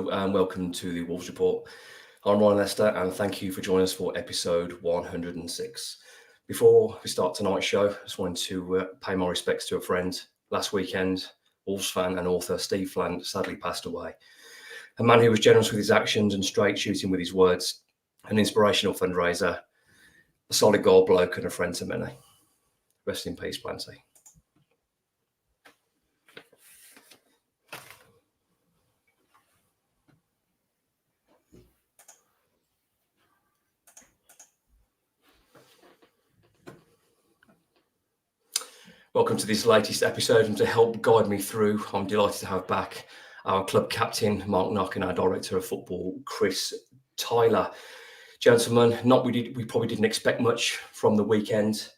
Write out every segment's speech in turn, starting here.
Hello and welcome to the Wolves Report. I'm Ryan Lester and thank you for joining us for episode 106. Before we start tonight's show, I just wanted to pay my respects to a friend. Last weekend, Wolves fan and author Steve Flant sadly passed away. A man who was generous with his actions and straight shooting with his words, an inspirational fundraiser, a solid goal bloke and a friend to many. Rest in peace, Planty. Welcome to this latest episode, and to help guide me through, I'm delighted to have back our club captain, Mark Knock, and our director of football, Chris Tyler. Gentlemen, we probably didn't expect much from the weekend,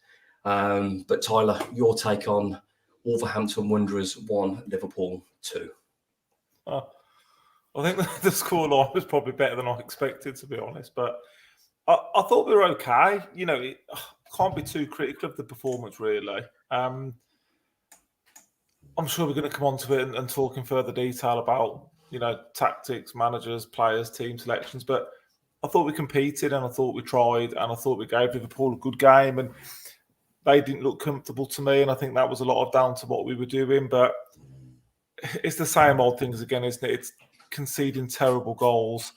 but Tyler, your take on Wolverhampton Wanderers 1, Liverpool 2. I think the scoreline was probably better than I expected, to be honest, but I thought we were okay. You know, can't be too critical of the performance, really. I'm sure we're going to come on to it and talk in further detail about, you know, tactics, managers, players, team selections. But I thought we competed and I thought we tried and I thought we gave Liverpool a good game, and they didn't look comfortable to me. And I think that was a lot of down to what we were doing. But it's the same old things again, isn't it? It's conceding terrible goals.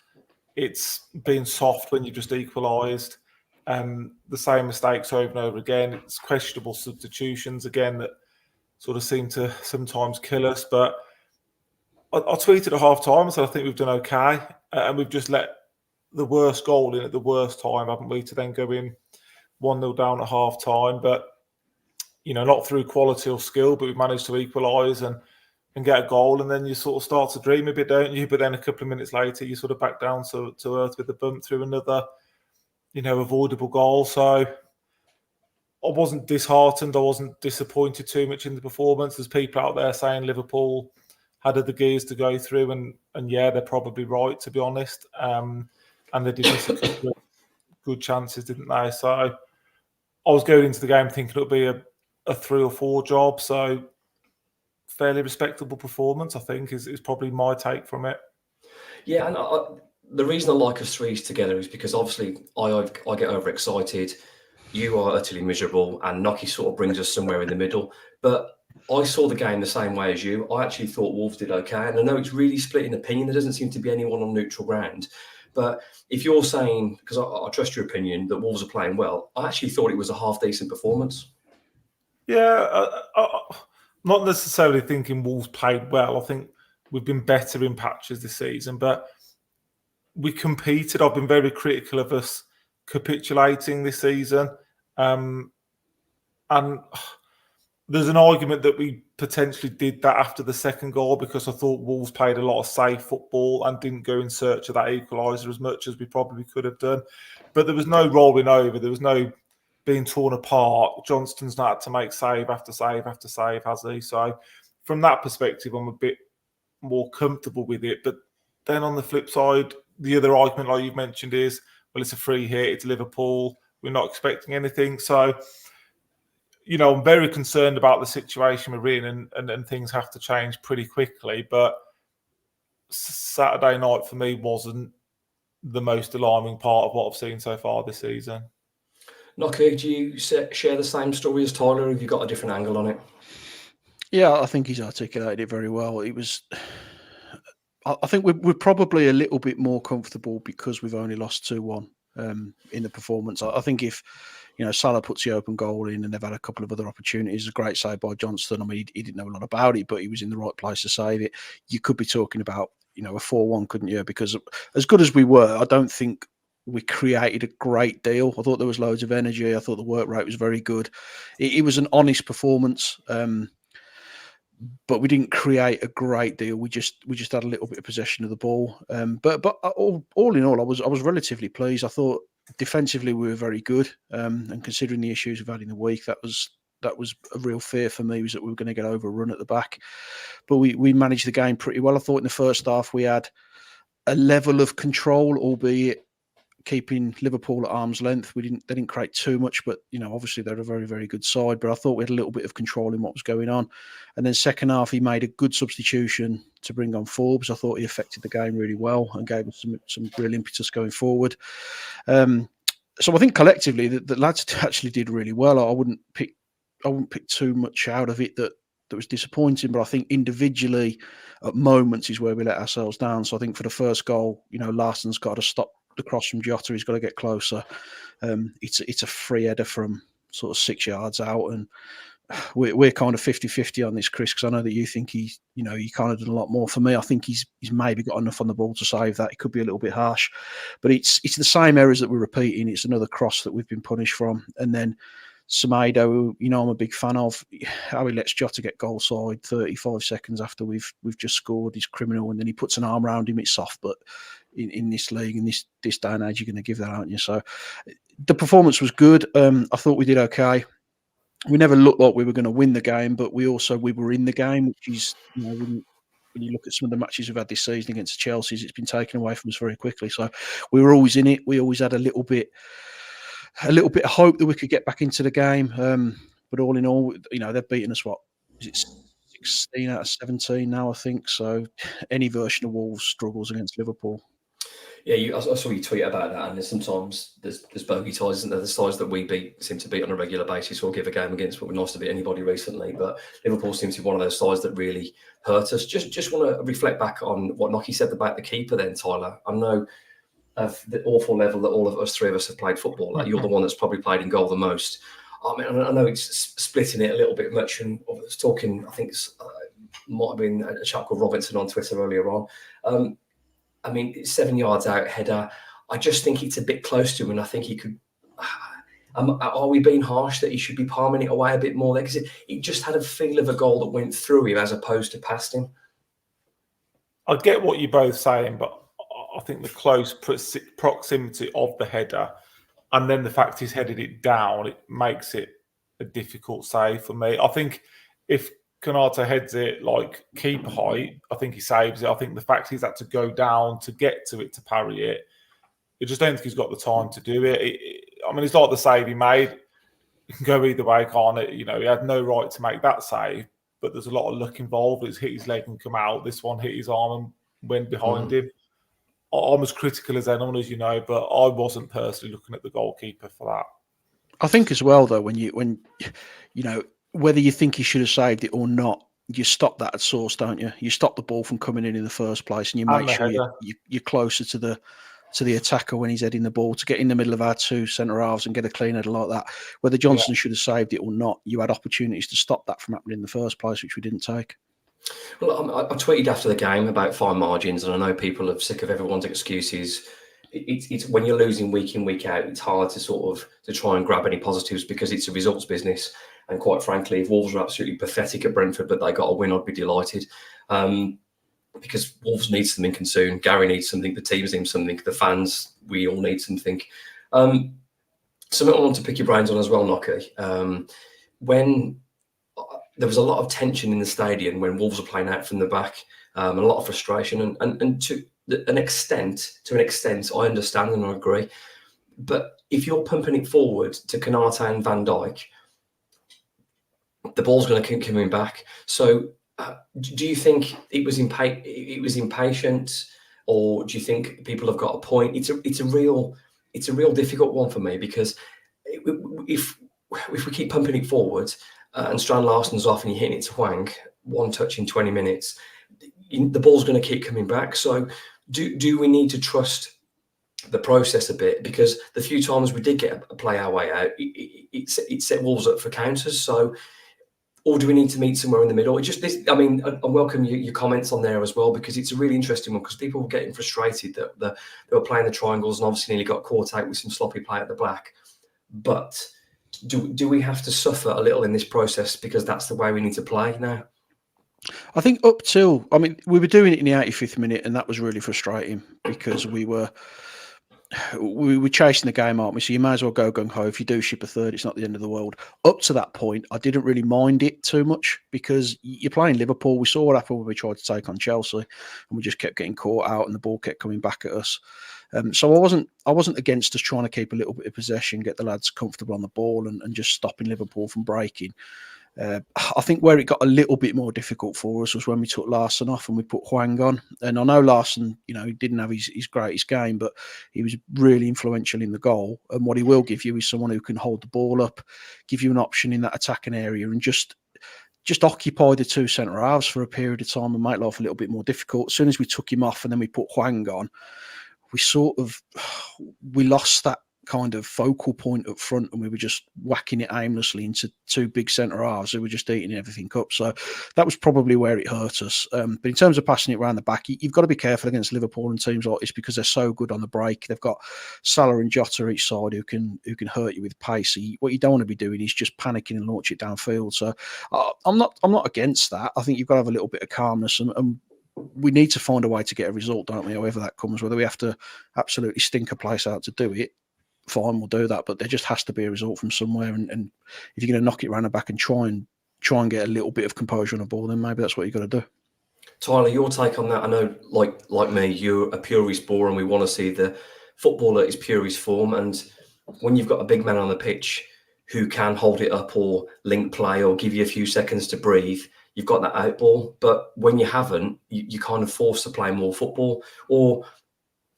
It's being soft when you just equalised. The same mistakes over and over again. It's questionable substitutions again that sort of seem to sometimes kill us. But I tweeted at half time and said I think we've done okay, and we've just let the worst goal in at the worst time, haven't we, to then go in 1-0 down at half time. But you know, not through quality or skill, but we've managed to equalise and get a goal, and then you sort of start to dream a bit, don't you? But then a couple of minutes later, you sort of back down to earth with a bump through another, you know, avoidable goal. So I wasn't disheartened. I wasn't disappointed too much in the performance. There's people out there saying Liverpool had other gears to go through, and yeah, they're probably right, to be honest. And they did miss a couple of good chances, didn't they? So I was going into the game thinking it would be a 3 or 4 job. So fairly respectable performance, I think, is probably my take from it. Yeah, and the reason I like us threes together is because obviously I get overexcited. You are utterly miserable, and Nocky sort of brings us somewhere in the middle. But I saw the game the same way as you. I actually thought Wolves did okay, and I know it's really split in opinion. There doesn't seem to be anyone on neutral ground. But if you're saying, because I trust your opinion, that Wolves are playing well, I actually thought it was a half-decent performance. Yeah, not necessarily thinking Wolves played well. I think we've been better in patches this season, but we competed. I've been very critical of us capitulating this season. And there's an argument that we potentially did that after the second goal, because I thought Wolves played a lot of safe football and didn't go in search of that equaliser as much as we probably could have done. But there was no rolling over. There was no being torn apart. Johnston's not had to make save after save after save, has he? So from that perspective, I'm a bit more comfortable with it. But then on the flip side, the other argument, like you've mentioned, is, well, it's a free hit, it's Liverpool, we're not expecting anything. So, you know, I'm very concerned about the situation we're in, and things have to change pretty quickly. But Saturday night for me wasn't the most alarming part of what I've seen so far this season. Nocky, do you share the same story as Tyler, or have you got a different angle on it? Yeah, I think he's articulated it very well. It was, I think we're probably a little bit more comfortable because we've only lost 2-1 in the performance. I think if, you know, Salah puts the open goal in and they've had a couple of other opportunities, a great save by Johnston. I mean, he didn't know a lot about it, but he was in the right place to save it. You could be talking about, you know, a 4-1, couldn't you? Because as good as we were, I don't think we created a great deal. I thought there was loads of energy. I thought the work rate was very good. It was an honest performance, but we didn't create a great deal. We just had a little bit of possession of the ball. But all in all, I was relatively pleased. I thought defensively we were very good, and considering the issues we've had in the week, that was a real fear for me, was that we were going to get overrun at the back. But we managed the game pretty well. I thought in the first half we had a level of control, albeit keeping Liverpool at arm's length. They didn't create too much, but obviously they're a very, very good side. But I thought we had a little bit of control in what was going on. And then second half, he made a good substitution to bring on Forbes. I thought he affected the game really well and gave us some real impetus going forward. So I think collectively the lads actually did really well. I wouldn't pick too much out of it that was disappointing, but I think individually at moments is where we let ourselves down. So I think for the first goal, Larsen's got to stop the cross from Jota. He's got to get closer. It's a free header from sort of 6 yards out, and we're kind of 50-50 on this, Chris, because I know that you think he kind of done a lot more. For me, I think he's maybe got enough on the ball to save that. It could be a little bit harsh, but it's the same errors that we're repeating. It's another cross that we've been punished from, and then Semedo, I'm a big fan of how he lets Jota get goal side 35 seconds after we've just scored. He's criminal, and then he puts an arm around him. It's soft, but in this league, in this day and age, you're going to give that, aren't you? So the performance was good. I thought we did okay. We never looked like we were going to win the game, but we were in the game, which is, when you look at some of the matches we've had this season against the Chelseas, it's been taken away from us very quickly. So we were always in it. We always had a little bit of hope that we could get back into the game. But all in all, they've beaten us, is it 16 out of 17 now, I think. So any version of Wolves struggles against Liverpool. Yeah, I saw you tweet about that, and there's bogey ties, isn't there? The sides that we seem to beat on a regular basis or give a game against, but we're nice to beat anybody recently. But Liverpool seems to be one of those sides that really hurt us. Just want to reflect back on what Nocky said about the keeper then, Tyler. I know of the awful level that all of us, three of us, have played football. Like, you're the one that's probably played in goal the most. I mean, I know it's splitting it a little bit much, and I was talking, I think it might have been a chap called Robinson on Twitter earlier on. I mean, it's 7 yards out header. I just think it's a bit close to him, and I think he could. Are we being harsh that he should be palming it away a bit more there? Because it just had a feel of a goal that went through him as opposed to past him. I get what you're both saying, but I think the close proximity of the header and then the fact he's headed it down, it makes it a difficult save for me. I think if Konate heads it like keeper height, I think he saves it. I think the fact he's had to go down to get to it, to parry it, I just don't think he's got the time to do it. I mean, it's like the save he made. It can go either way, can't it? He had no right to make that save, but there's a lot of luck involved. It's hit his leg and come out. This one hit his arm and went behind him. I'm as critical as anyone, as you know, but I wasn't personally looking at the goalkeeper for that. I think as well, though, when whether you think he should have saved it or not, you stop that at source, don't you? You stop the ball from coming in the first place, and you make sure you're closer to the attacker when he's heading the ball to get in the middle of our two centre halves and get a clean header like that. Whether Johnson should have saved it or not, you had opportunities to stop that from happening in the first place, which we didn't take. Well, I tweeted after the game about fine margins, and I know people are sick of everyone's excuses. It's when you're losing week in, week out, it's hard to try and grab any positives because it's a results business. And quite frankly, if Wolves are absolutely pathetic at Brentford, but they got a win, I'd be delighted. Because Wolves need something soon. Gary needs something. The teams need something. The fans, we all need something. Something I want to pick your brains on as well, Nocky. When there was a lot of tension in the stadium when Wolves were playing out from the back, and a lot of frustration, and to an extent, I understand and I agree. But if you're pumping it forward to Konate and Van Dijk, the ball's going to keep coming back. So, do you think it was impatient, or do you think people have got a point? It's a real difficult one for me, because if we keep pumping it forward and Strand Larsen's off and you're hitting it to Hwang, one touch in 20 minutes, the ball's going to keep coming back. So, do we need to trust the process a bit? Because the few times we did get a play our way out, it set Wolves up for counters. So, or do we need to meet somewhere in the middle? I welcome your comments on there as well, because it's a really interesting one, because people were getting frustrated that they were playing the triangles and obviously nearly got caught out with some sloppy play at the back. But do we have to suffer a little in this process because that's the way we need to play now? I think we were doing it in the 85th minute, and that was really frustrating because we were we were chasing the game, aren't we? So you may as well go gung ho. If you do ship a third, it's not the end of the world. Up to that point, I didn't really mind it too much because you're playing Liverpool. We saw what happened when we tried to take on Chelsea, and we just kept getting caught out, and the ball kept coming back at us. So I wasn't against us trying to keep a little bit of possession, get the lads comfortable on the ball, and just stopping Liverpool from breaking. I think where it got a little bit more difficult for us was when we took Larson off and we put Hwang on. And I know Larson, he didn't have his greatest game, but he was really influential in the goal. And what he will give you is someone who can hold the ball up, give you an option in that attacking area, and just occupy the two centre halves for a period of time and make life a little bit more difficult. As soon as we took him off and then we put Hwang on, we lost that kind of focal point up front, and we were just whacking it aimlessly into two big centre halves who were just eating everything up. So that was probably where it hurt us. But in terms of passing it around the back, you've got to be careful against Liverpool and teams like this because they're so good on the break. They've got Salah and Jota each side who can hurt you with pace. So what you don't want to be doing is just panicking and launch it downfield. So I'm not against that. I think you've got to have a little bit of calmness and we need to find a way to get a result, don't we? However that comes, whether we have to absolutely stink a place out to do it, fine, we'll do that. But there just has to be a result from somewhere. And if you're going to knock it around the back and try and get a little bit of composure on the ball, then maybe that's what you've got to do. Tyler, your take on that? I know, like me, you're a purist ball, and we want to see the footballer is purist form. And when you've got a big man on the pitch who can hold it up or link play or give you a few seconds to breathe, you've got that out ball. But when you haven't, you kind of forced to play more football. Or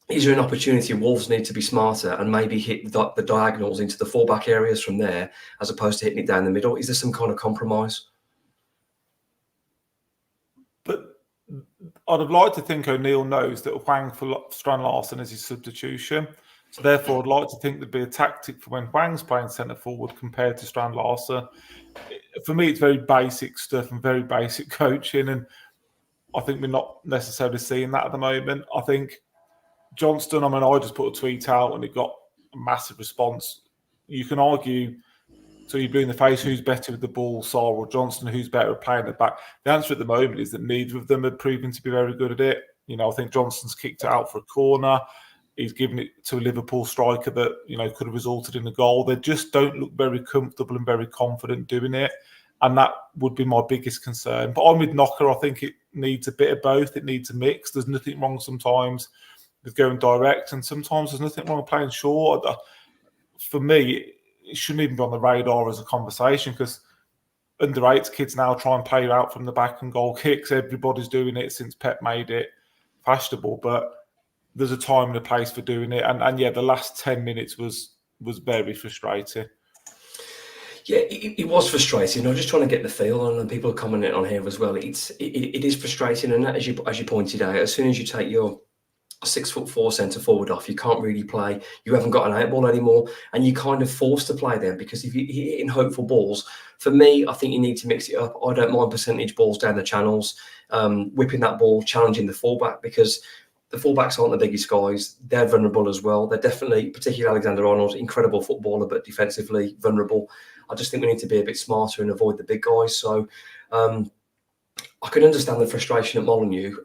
is there an opportunity Wolves need to be smarter and maybe hit the diagonals into the fullback areas from there as opposed to hitting it down the middle? Is there some kind of compromise? But I'd have liked to think O'Neill knows that Hwang for Strand Larson is his substitution. So therefore, I'd like to think there'd be a tactic for when Hwang's playing centre forward compared to Strand Larson. For me, it's very basic stuff and very basic coaching, and I think we're not necessarily seeing that at the moment. I think Johnston, I just put a tweet out and it got a massive response. You can argue, so you're blue in the face, who's better with the ball, Sarr or Johnston, who's better at playing at back? The answer at the moment is that neither of them have proven to be very good at it. I think Johnston's kicked it out for a corner. He's given it to a Liverpool striker that, could have resulted in a goal. They just don't look very comfortable and very confident doing it. And that would be my biggest concern. But I'm with Knocker. I think it needs a bit of both. It needs a mix. There's nothing wrong sometimes with going direct, and sometimes there's nothing wrong with playing short. For me, it shouldn't even be on the radar as a conversation because under-8s kids now try and play out from the back and goal kicks. Everybody's doing it since Pep made it fashionable, but there's a time and a place for doing it. And yeah, the last 10 minutes was very frustrating. Yeah, it was frustrating. I'm just trying to get the feel on, and people are commenting on here as well. It is frustrating, and as you pointed out, as soon as you take your 6'4" centre forward off, you can't really play. You haven't got an out ball anymore, and you're kind of forced to play them because if you're hitting hopeful balls, for me, I think you need to mix it up. I don't mind percentage balls down the channels, whipping that ball, challenging the fullback because the fullbacks aren't the biggest guys. They're vulnerable as well. They're definitely, particularly Alexander-Arnold, incredible footballer, but defensively vulnerable. I just think we need to be a bit smarter and avoid the big guys. So I can understand the frustration at Molineux.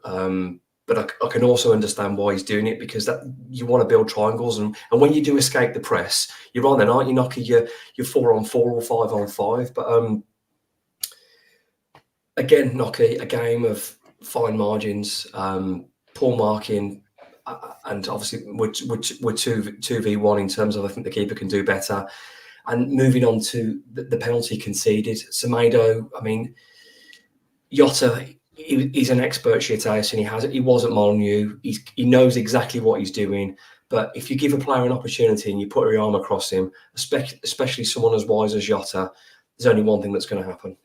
But I can also understand why he's doing it because that you want to build triangles, and when you do escape the press, you're on then, aren't you, Knocky? You're 4-on-4 or 5-on-5. But again, Knocky, a game of fine margins, poor marking, and obviously we're 2v1 in terms of I think the keeper can do better. And moving on to the penalty conceded, Semedo, I mean, Jota. He's an expert shit ass, and he wasn't Molineux. He knows exactly what he's doing. But if you give a player an opportunity and you put your arm across him, especially someone as wise as Jota, there's only one thing that's going to happen.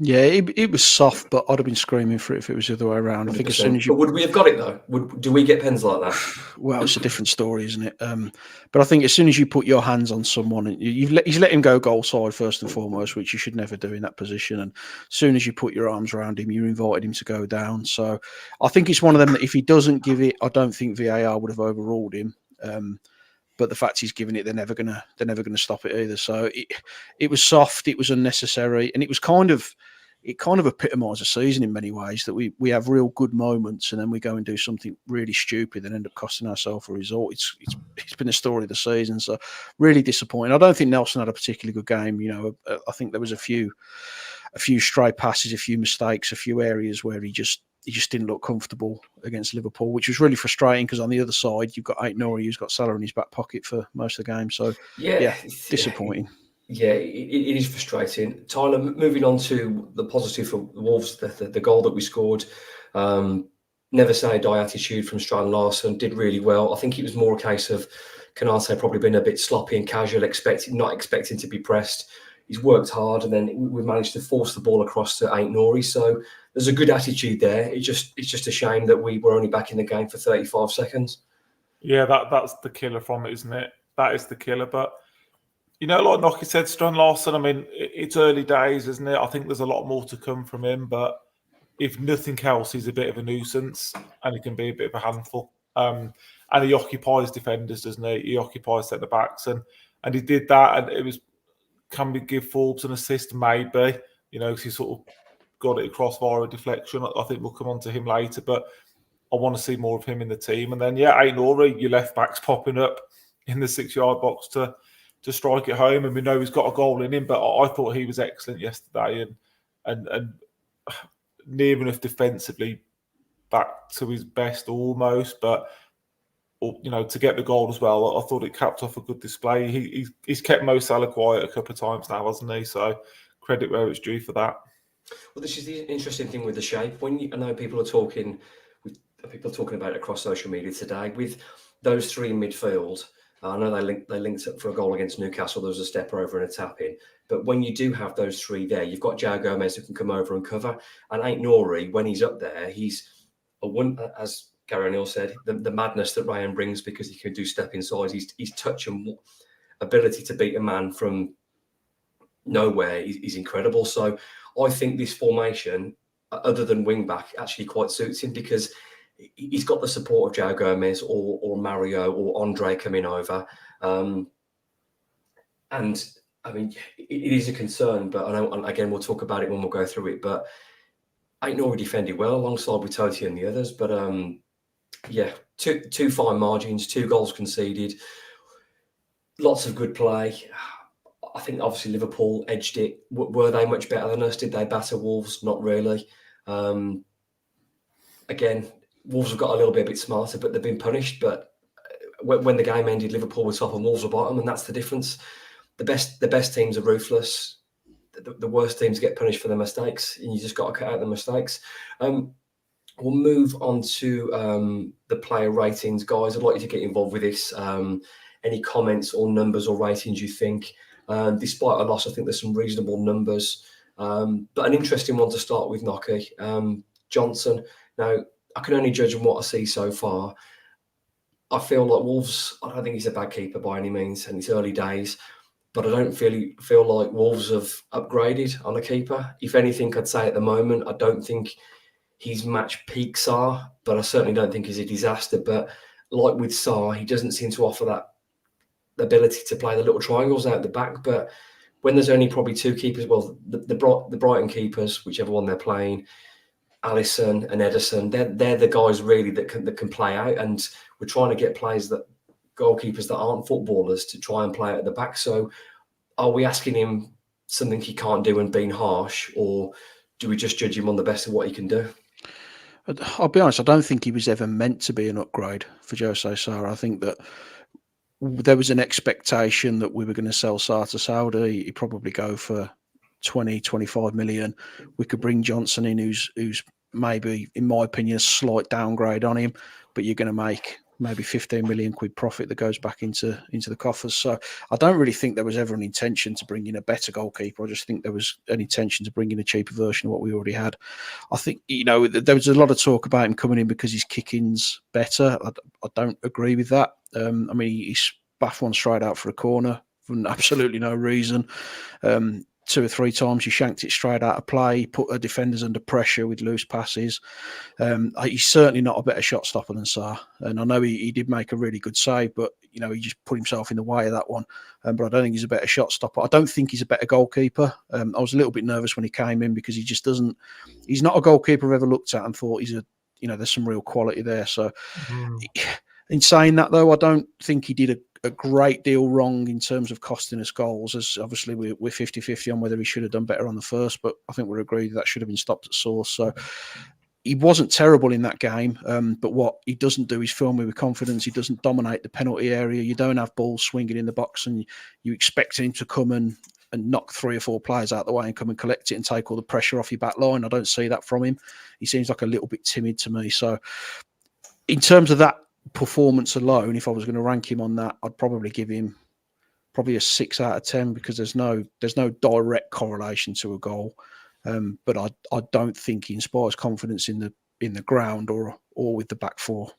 Yeah, it was soft, but I'd have been screaming for it if it was the other way around. 100%. I think as soon as you... But would we have got it though? Do we get pens like that? Well, it's a different story, isn't it? But I think as soon as you put your hands on someone, and he's let him go goal side first and foremost, which you should never do in that position. And as soon as you put your arms around him, you invited him to go down. So I think it's one of them that if he doesn't give it, I don't think VAR would have overruled him. But the fact he's giving it, they're never gonna stop it either. So it was soft, it was unnecessary, and it was kind of it kind of epitomises a season in many ways, that we have real good moments and then we go and do something really stupid and end up costing ourselves a result. It's been a story of the season, so really disappointing. I don't think Nelson had a particularly good game. I think there was a few stray passes, a few mistakes, a few areas where he just didn't look comfortable against Liverpool, which was really frustrating because on the other side you've got Aït-Nouri who's got Salah in his back pocket for most of the game. So yeah disappointing. Yeah, it is frustrating. Tyler, moving on to the positive for the Wolves, the goal that we scored. Never say die attitude from Strand Larsen, did really well. I think it was more a case of Canate probably been a bit sloppy and casual, not expecting to be pressed. He's worked hard, and then we managed to force the ball across to Aït-Nouri. So there's a good attitude there. It's just a shame that we were only back in the game for 35 seconds. Yeah, that's the killer from it, isn't it? That is the killer. But like Nocky said, Strand Larsen, I mean, it's early days, isn't it? I think there's a lot more to come from him, but if nothing else, he's a bit of a nuisance and he can be a bit of a handful. And he occupies defenders, doesn't he? He occupies centre backs, and he did that. And it was, can we give Forbes an assist? Maybe, because he sort of got it across via a deflection. I think we'll come on to him later, but I want to see more of him in the team. And then, Aït-Nouri, your left back's popping up in the 6-yard box to strike it home, and we know he's got a goal in him. But I thought he was excellent yesterday, and near enough defensively back to his best almost. But to get the goal as well, I thought it capped off a good display. He's kept Mo Salah quiet a couple of times now, hasn't he? So credit where it's due for that. Well, this is the interesting thing with the shape. I know people are talking about it across social media today with those three in midfield. I know they linked up for a goal against Newcastle. There was a step over and a tap in. But when you do have those three there, you've got João Gomez who can come over and cover. And Aït-Nouri, when he's up there, he's as Gary O'Neill said, the madness that Ryan brings because he can do step inside. His touch and ability to beat a man from nowhere is incredible. So I think this formation, other than wing back, actually quite suits him because he's got the support of João Gomez or Mario or Andre coming over. And I mean, it is a concern, but I know, again, we'll talk about it when we'll go through it. But Aït-Nouri defended well alongside with Totti and the others. But two fine margins, 2 goals conceded, lots of good play. I think obviously Liverpool edged it. Were they much better than us? Did they batter Wolves? Not really. Again, Wolves have got a bit smarter, but they've been punished. But when the game ended, Liverpool were top and Wolves were bottom, and that's the difference. The best teams are ruthless. The worst teams get punished for their mistakes, and you just got to cut out the mistakes. We'll move on to the player ratings, guys. I'd like you to get involved with this. Any comments or numbers or ratings you think? Despite a loss, I think there's some reasonable numbers. But an interesting one to start with, Nocky. Johnson. Now, I can only judge on what I see so far. I feel like Wolves, I don't think he's a bad keeper by any means, and it's early days, but I don't feel like Wolves have upgraded on a keeper. If anything, I'd say at the moment, I don't think his match peak Sarr, but I certainly don't think he's a disaster. But like with Sarr, he doesn't seem to offer that ability to play the little triangles out the back. But when there's only probably 2 keepers, well, the Brighton keepers, whichever one they're playing, Alisson and Ederson, they're the guys really that can play out, and we're trying to get goalkeepers that aren't footballers to try and play out at the back. So are we asking him something he can't do and being harsh, or do we just judge him on the best of what he can do? I'll be honest, I don't think he was ever meant to be an upgrade for Jose Sarr. I think that there was an expectation that we were going to sell Sarr to Saudi. He'd probably go for 20, 25 million. We could bring Johnson in, who's maybe, in my opinion, a slight downgrade on him, but you're going to make maybe 15 million quid profit that goes back into the coffers. So I don't really think there was ever an intention to bring in a better goalkeeper. I just think there was an intention to bring in a cheaper version of what we already had. I think, there was a lot of talk about him coming in because his kicking's better. I don't agree with that. I mean, he spaffed one straight out for a corner for absolutely no reason. 2 or 3 times he shanked it straight out of play, put our defenders under pressure with loose passes. He's certainly not a better shot stopper than Sarr. And I know he did make a really good save, but he just put himself in the way of that one. But I don't think he's a better shot stopper. I don't think he's a better goalkeeper. I was a little bit nervous when he came in because he just doesn't. He's not a goalkeeper I've ever looked at and thought there's some real quality there. So, in saying that though, I don't think he did a great deal wrong in terms of costing us goals. As obviously we're 50-50 on whether he should have done better on the first, but I think we're agreed that should have been stopped at source. So. He wasn't terrible in that game, but what he doesn't do is fill me with confidence. He doesn't dominate the penalty area. You don't have balls swinging in the box and you expect him to come and knock 3 or 4 players out of the way and come and collect it and take all the pressure off your back line. I don't see that from him. He seems like a little bit timid to me. So in terms of that performance alone, if I was going to rank him on that, I'd probably give him a 6 out of 10 because there's no direct correlation to a goal. But I don't think he inspires confidence in the ground or with the back four.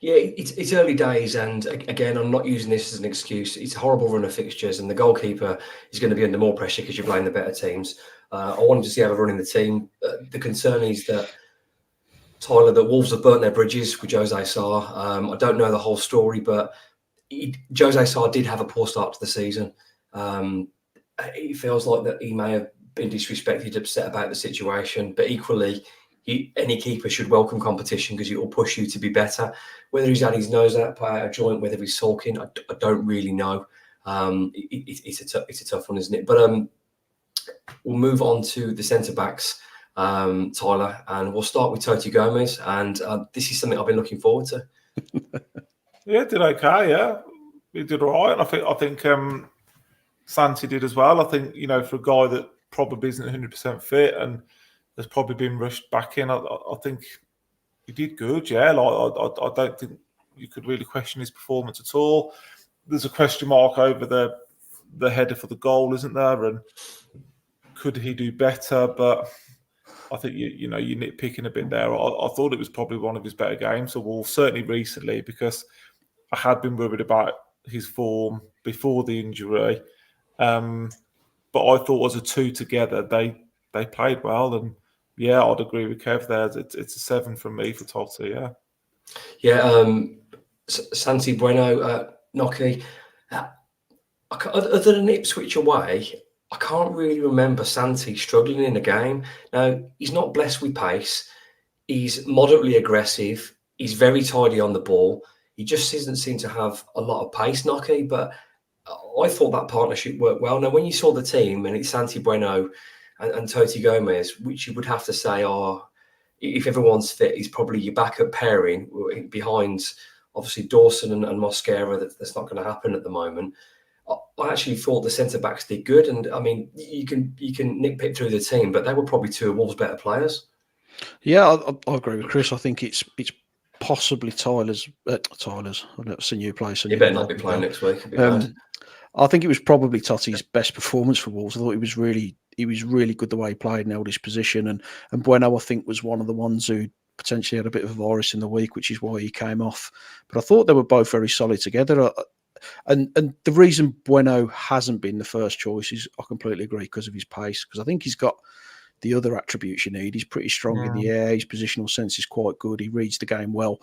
Yeah, it's early days, and again, I'm not using this as an excuse. It's a horrible run of fixtures, and the goalkeeper is going to be under more pressure because you're playing the better teams. I wanted to see how they're running the team. The concern is that Tyler, that Wolves have burnt their bridges with Jose Sarr. I don't know the whole story, but Jose Sarr did have a poor start to the season. It feels like that he may have been disrespected, upset about the situation, but equally, any keeper should welcome competition because it will push you to be better. Whether he's had his nose out a joint, whether he's sulking, I don't really know. It's a tough one, isn't it? But we'll move on to the centre backs, Tyler, and we'll start with Toti Gomez. And this is something I've been looking forward to. Yeah, did okay. Yeah, he did all right. I think Santi did as well. I think for a guy that probably isn't 100% fit and has probably been rushed back in, I think he did good. Yeah, I don't think you could really question his performance at all. There's a question mark over the header for the goal, isn't there? And could he do better? But I think you're nitpicking a bit there. I thought it was probably one of his better games for Wolves, certainly recently, because I had been worried about his form before the injury. But I thought as a two together, they played well, and yeah, I'd agree with Kev there. It's a 7 from me for Totti. Yeah. Yeah. Santi Bueno, Noki. Other than Ipswich away, I can't really remember Santi struggling in a game. Now, he's not blessed with pace. He's moderately aggressive. He's very tidy on the ball. He just doesn't seem to have a lot of pace, Noki, but I thought that partnership worked well. Now, when you saw the team and it's Santi Bueno and Toti Gomez, which you would have to say are, if everyone's fit, is probably your backup pairing behind, obviously, Dawson and Mosquera. That's not going to happen at the moment. I actually thought the centre-backs did good. And, I mean, you can nitpick through the team, but they were probably 2 of Wolves' better players. Yeah, I agree with Chris. I think it's possibly Tyler's. It's a new place. He better not be playing next week. I think it was probably Totti's best performance for Wolves. I thought he was really good the way he played and held his position. And Bueno, I think, was one of the ones who potentially had a bit of a virus in the week, which is why he came off. But I thought they were both very solid together. And the reason Bueno hasn't been the first choice is, I completely agree, because of his pace. Because I think he's got the other attributes you need. He's pretty strong in the air. His positional sense is quite good. He reads the game well.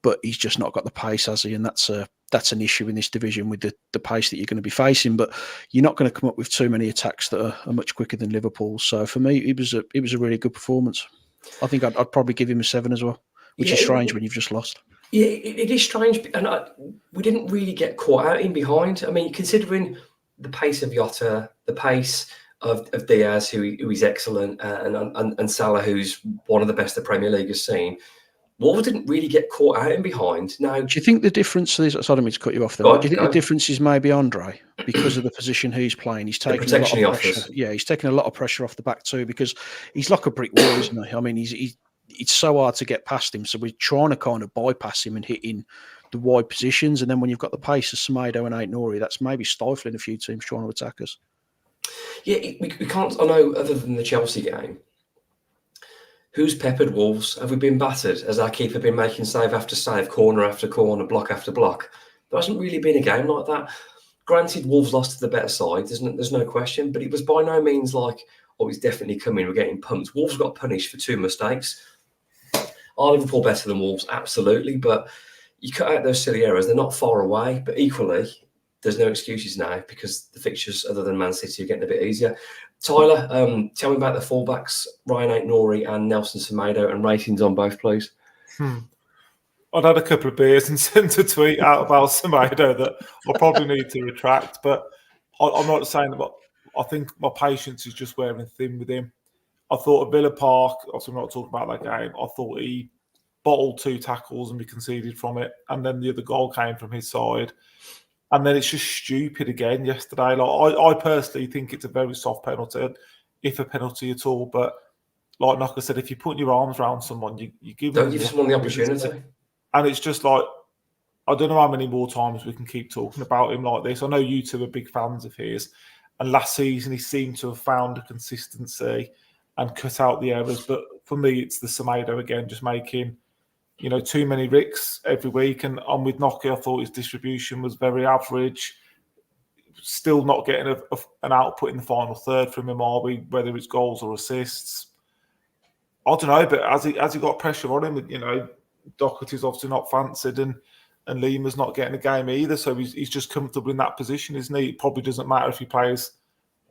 But he's just not got the pace, has he? And that's an issue in this division with the pace that you're going to be facing. But you're not going to come up with too many attacks that are much quicker than Liverpool. So for me, it was a really good performance. I think I'd probably give him a 7 as well, which is strange when you've just lost. Yeah, it is strange, and we didn't really get caught out in behind. I mean, considering the pace of Jota, the pace of Diaz, who is excellent, and Salah, who's one of the best the Premier League has seen, Wolves didn't really get caught out in behind. Now, do you think the difference is? Sorry, I mean to cut you off there. Do you think the difference is maybe Andre, because of the position he's playing? He's taking a lot of pressure. Yeah, he's taking a lot of pressure off the back too, because he's like a brick wall, isn't he? I mean, it's so hard to get past him. So we're trying to kind of bypass him and hit in the wide positions. And then when you've got the pace of Semedo and Aït-Nouri, that's maybe stifling a few teams trying to attack us. Yeah, we can't. I know, other than the Chelsea game, who's peppered Wolves? Have we been battered? Has our keeper been making save after save, corner after corner, block after block? There hasn't really been a game like that. Granted, Wolves lost to the better side, there's no question, but it was by no means like, oh, it's definitely coming, we're getting pumped. Wolves got punished for 2 mistakes. Are Liverpool better than Wolves? Absolutely, but you cut out those silly errors. They're not far away, but equally, there's no excuses now because the fixtures, other than Man City, are getting a bit easier. Tyler, tell me about the fullbacks, Ryan Ait-Nouri and Nelson Semedo, and ratings on both, please. I'd had a couple of beers and sent a tweet out about Semedo that I'll probably need to retract, but I'm not saying that. I think my patience is just wearing thin with him. I thought at Villa Park, obviously I'm not talking about that game, I thought he bottled 2 tackles and we conceded from it, and then the other goal came from his side. And then it's just stupid again yesterday. Like I personally think it's a very soft penalty, if a penalty at all. But like Knocker said, if you put your arms around someone, you give Don't give someone the opportunity. And it's just like, I don't know how many more times we can keep talking about him like this. I know you two are big fans of his. And last season, he seemed to have found a consistency and cut out the errors. But for me, it's the Semedo again, just making too many ricks every week. And I'm with Knocker. I thought his distribution was very average. Still not getting an output in the final third from him, are we? Whether it's goals or assists, I don't know. But as he got pressure on him, Doherty's obviously not fancied, and Lima's not getting a game either. So he's just comfortable in that position, isn't he? It probably doesn't matter if he plays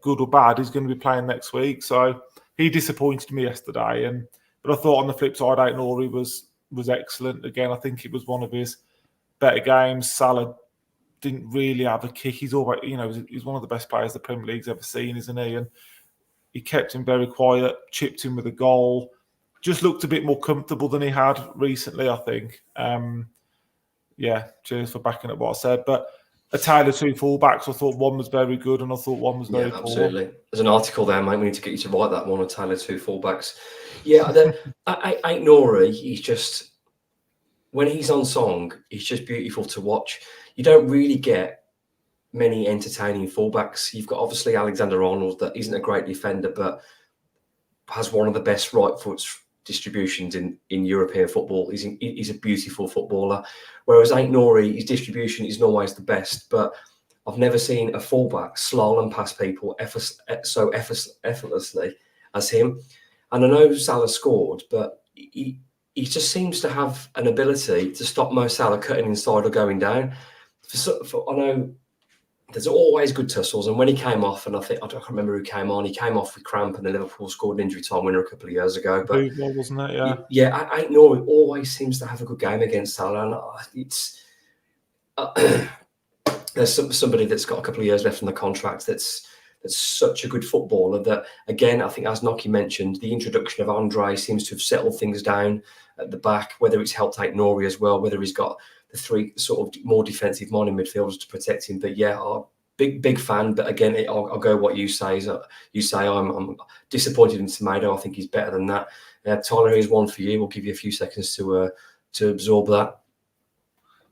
good or bad. He's going to be playing next week. So he disappointed me yesterday. But I thought on the flip side, Ait-Nouri was excellent. Again, I think it was one of his better games. Salah didn't really have a kick. He's always, he's one of the best players the Premier League's ever seen, isn't he? And he kept him very quiet, chipped him with a goal. Just looked a bit more comfortable than he had recently, I think. Cheers for backing up what I said. But a tale of 2 fullbacks, I thought one was very good and I thought one was very poor. Absolutely. There's an article there, mate. We need to get you to write that one, a tale of 2 fullbacks. Yeah, Ait-Nouri, he's just, when he's on song, he's just beautiful to watch. You don't really get many entertaining fullbacks. You've got obviously Alexander-Arnold, that isn't a great defender, but has one of the best right foot distributions in European football. He's a beautiful footballer. Whereas Ait-Nouri, his distribution isn't always the best, but I've never seen a fullback slalom past people so effortlessly as him. And I know Salah scored, but he just seems to have an ability to stop Mo Salah cutting inside or going down. I know there's always good tussles, and when he came off, and I can't remember who came on. He came off with cramp, and the Liverpool scored an injury time winner a couple of years ago. But wasn't it? Yeah. Ait-Nouri always seems to have a good game against Salah, and it's there's somebody that's got a couple of years left on the contract. That's such a good footballer that, again, I think as Noki mentioned, the introduction of Andre seems to have settled things down at the back. Whether it's helped Ait-Nouri as well, whether he's got the 3 sort of more defensive minded midfielders to protect him. But yeah, big fan. But again, I'll go what you say. I'm disappointed in Semedo. I think he's better than that. Tyler, here's one for you. We'll give you a few seconds to absorb that.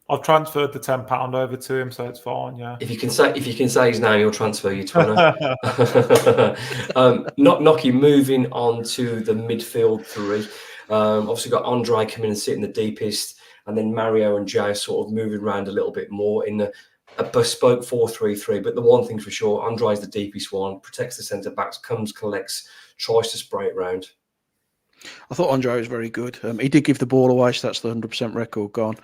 I've transferred the £10 over to him, so it's fine. Yeah. If you can say his name, he'll transfer you $20. Noki, moving on to the midfield 3. Obviously got Andre coming and sitting the deepest, and then Mario and Jay sort of moving around a little bit more in a bespoke 4-3-3. But the one thing for sure, Andre's the deepest one, protects the centre backs, comes, collects, tries to spray it round. I thought Andre was very good. He did give the ball away, so that's the 100% record gone.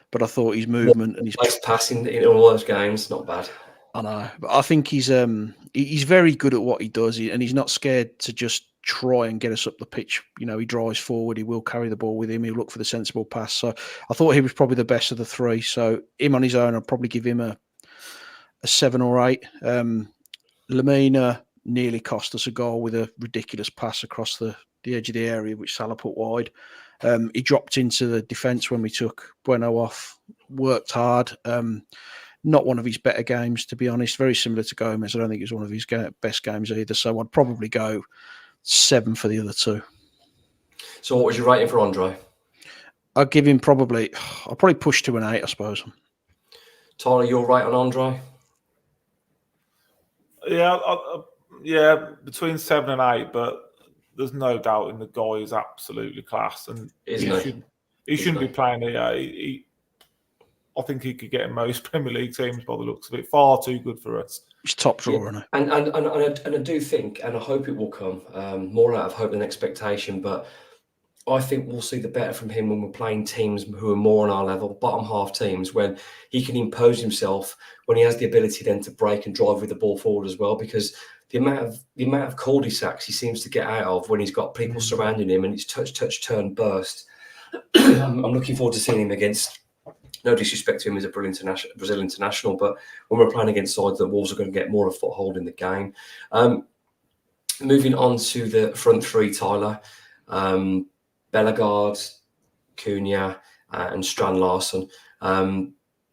But I thought his movement and his passing in all those games, not bad. I know, but I think he's very good at what he does, and he's not scared to just try and get us up the pitch. He drives forward, he will carry the ball with him, he'll look for the sensible pass. So I thought he was probably the best of the 3. So him on his own, I'd probably give him a 7 or 8. Lamina nearly cost us a goal with a ridiculous pass across the edge of the area, which Salah put wide. He dropped into the defence when we took Bueno off, worked hard. Not one of his better games, to be honest. Very similar to Gomez. I don't think it was one of his best games either. So I'd probably go 7 for the other 2. So what was your rating for Andre? I'll give him I'll probably push to an 8, I suppose. Tyler, you're right on Andre? Yeah, between 7 and 8, but there's no doubt in the guy is absolutely class, and he shouldn't be playing here. I think he could get in most Premier League teams by the looks of it. Far too good for us. He's top drawer, isn't he? And I do think, and I hope it will come, more out of hope than expectation, but I think we'll see the better from him when we're playing teams who are more on our level, bottom half teams, when he can impose himself, when he has the ability then to break and drive with the ball forward as well. Because the amount of cul-de-sacs he seems to get out of when he's got people surrounding him and it's touch, turn, burst. I'm looking forward to seeing him against. No disrespect to him as a Brazil international, but when we're playing against sides that Wolves are going to get more of a foothold in the game. Moving on to the front three, Tyler. Bellegarde, Cunha, and Strand Larsen.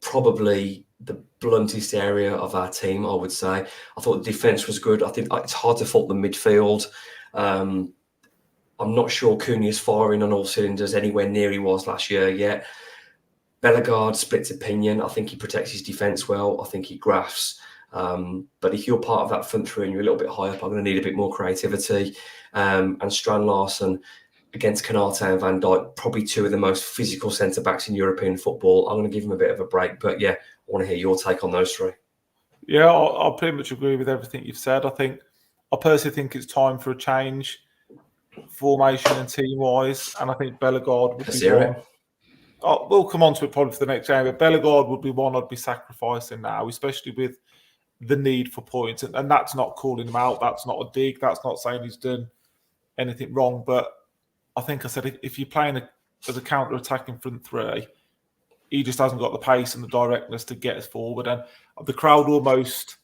Probably the bluntest area of our team, I would say. I thought the defence was good. I think it's hard to fault the midfield. I'm not sure Cunha's firing on all cylinders anywhere near he was last year yet. Bellegarde splits opinion. I think he protects his defence well. I think he grafts. But if you're part of that front three and you're a little bit high up, I'm going to need a bit more creativity. And Strand Larsen against Canate and Van Dijk, probably two of the most physical centre-backs in European football. I'm going to give him a bit of a break. But yeah, I want to hear your take on those three. Yeah, I'll pretty much agree with everything you've said. I personally think it's time for a change, formation and team-wise. And I think Bellegarde would be one. We'll come on to it probably for the next game, but Bellegarde would be one I'd be sacrificing now, especially with the need for points. And that's not calling him out. That's not a dig. That's not saying he's done anything wrong. But I think I said if you're playing as a counter-attacking front three, he just hasn't got the pace and the directness to get us forward. And the crowd almost,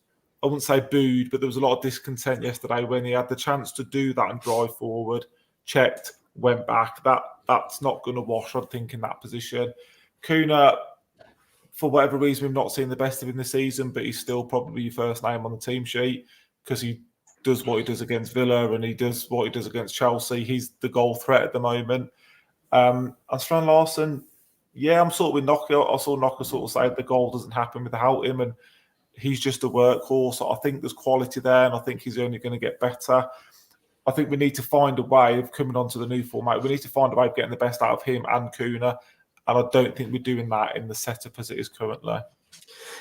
I wouldn't say booed, but there was a lot of discontent yesterday when he had the chance to do that and drive forward, checked, went back. That's not going to wash, I think, in that position. Cunha, for whatever reason, we've not seen the best of him this season, but he's still probably your first name on the team sheet because he does what he does against Villa and he does what he does against Chelsea. He's the goal threat at the moment. And Strand Larsen, yeah, I'm sort of with Knocker. I saw Knocker sort of say the goal doesn't happen without him and he's just a workhorse. I think there's quality there and I think he's only going to get better. I think we need to find a way of coming onto the new format. We need to find a way of getting the best out of him and Cunha. And I don't think we're doing that in the setup as it is currently.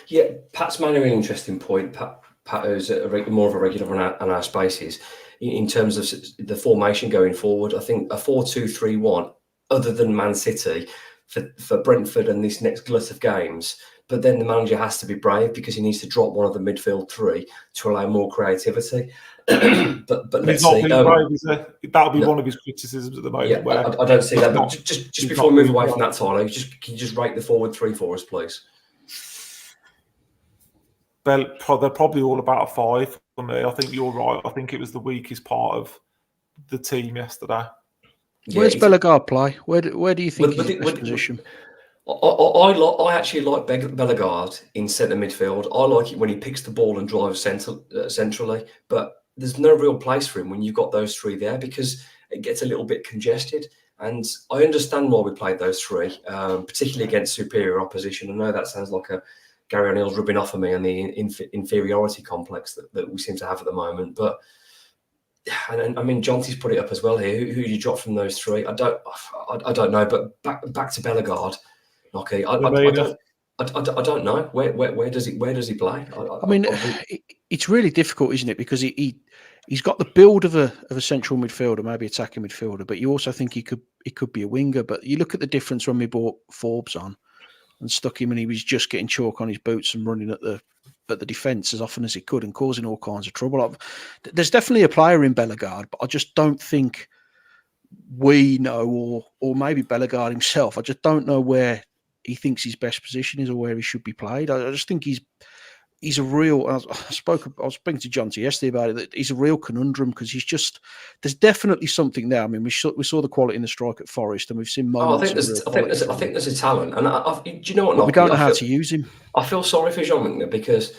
Yeah, Pat's made an interesting point. Pat is more of a regular on our spaces. In terms of the formation going forward, I think a 4-2-3-1, other than Man City, for Brentford and this next glut of games. But then the manager has to be brave because he needs to drop one of the midfield three to allow more creativity. but let's see. That'll be one of his criticisms at the moment. Yeah, where I don't see that. But just before we move away from that, Tyler, can you just rate the forward three for us, please? They're probably all about a 5 for me. I think you're right. I think it was the weakest part of the team yesterday. Where's Bellegarde play? Where do you think he's in best position? I actually like Bellegarde in centre midfield. I like it when he picks the ball and drives centrally, but there's no real place for him when you've got those three there because it gets a little bit congested. And I understand why we played those three, particularly against superior opposition. I know that sounds like a Gary O'Neill's rubbing off on me and the inferiority complex that we seem to have at the moment. But and I mean, Jonty's put it up as well here. Who do you drop from those three? I don't know. But back to Bellegarde. Okay, I don't know. Where does he play? It's really difficult, isn't it? Because he's got the build of a central midfielder, maybe attacking midfielder, but you also think he could be a winger. But you look at the difference when we brought Forbes on and stuck him, and he was just getting chalk on his boots and running at the defence as often as he could and causing all kinds of trouble. There's definitely a player in Bellegarde, but I just don't think we know, or maybe Bellegarde himself. I just don't know where he thinks his best position is or where he should be played. I just think he's a real. I was speaking to Jonty yesterday about it. That he's a real conundrum because there's definitely something there. I mean, we saw the quality in the strike at Forest, and we've seen moments. I think there's a talent, and do you know what? But we don't know how to use him. I feel sorry for Jean Mingler because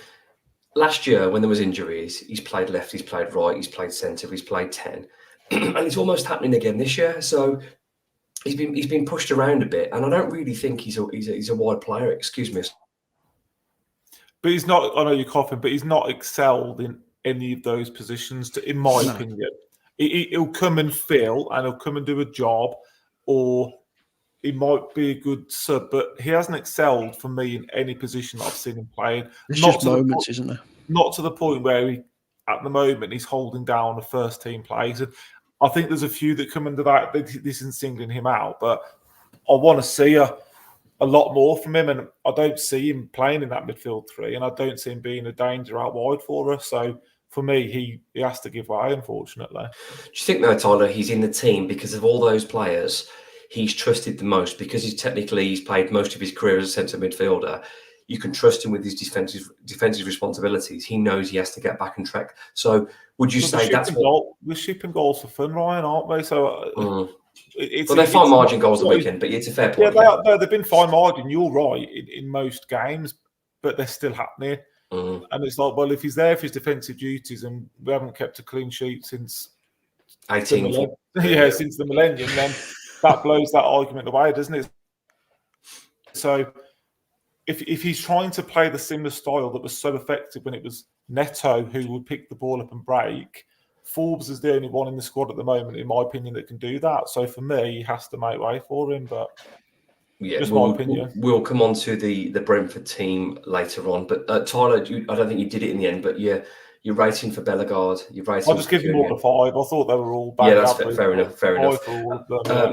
last year when there was injuries, he's played left, he's played right, he's played centre, he's played 10, and it's almost happening again this year. So he's been pushed around a bit, and I don't really think he's a wide player. Excuse me. But he's not. I know you're coughing, but he's not excelled in any of those positions. In my opinion, he'll come and fill, and he'll come and do a job, or he might be a good sub. But he hasn't excelled for me in any position I've seen him playing. There's just moments, isn't there? Not to the point where at the moment he's holding down a first team place. And I think there's a few that come under that. This isn't singling him out, but I want to see a lot more from him, and I don't see him playing in that midfield three, and I don't see him being a danger out wide for us. So for me, he has to give way, unfortunately. Do you think, though, Tyler, he's in the team because of all those players he's trusted the most, because he's played most of his career as a centre midfielder? You can trust him with his defensive responsibilities. He knows he has to get back on track. So would you say that's what... We're shipping goals for fun, Ryan, aren't we? So well, they're fine margin goals the weekend, but it's a fair point. Yeah, they've been fine margin. You're right in most games, but they're still happening. And it's like, well, if he's there for his defensive duties, and we haven't kept a clean sheet since since the millennium, then that blows that argument away, doesn't it? So if he's trying to play the similar style that was so effective when it was Neto who would pick the ball up and break, Forbes is the only one in the squad at the moment, in my opinion, that can do that. So for me, he has to make way for him. But just my opinion. We'll come on to the Brentford team later on. But Tyler, I don't think you did it in the end, but you're rating for Bellegarde. I'll just give them all a 5. I thought they were all bad. Yeah, that's fair enough.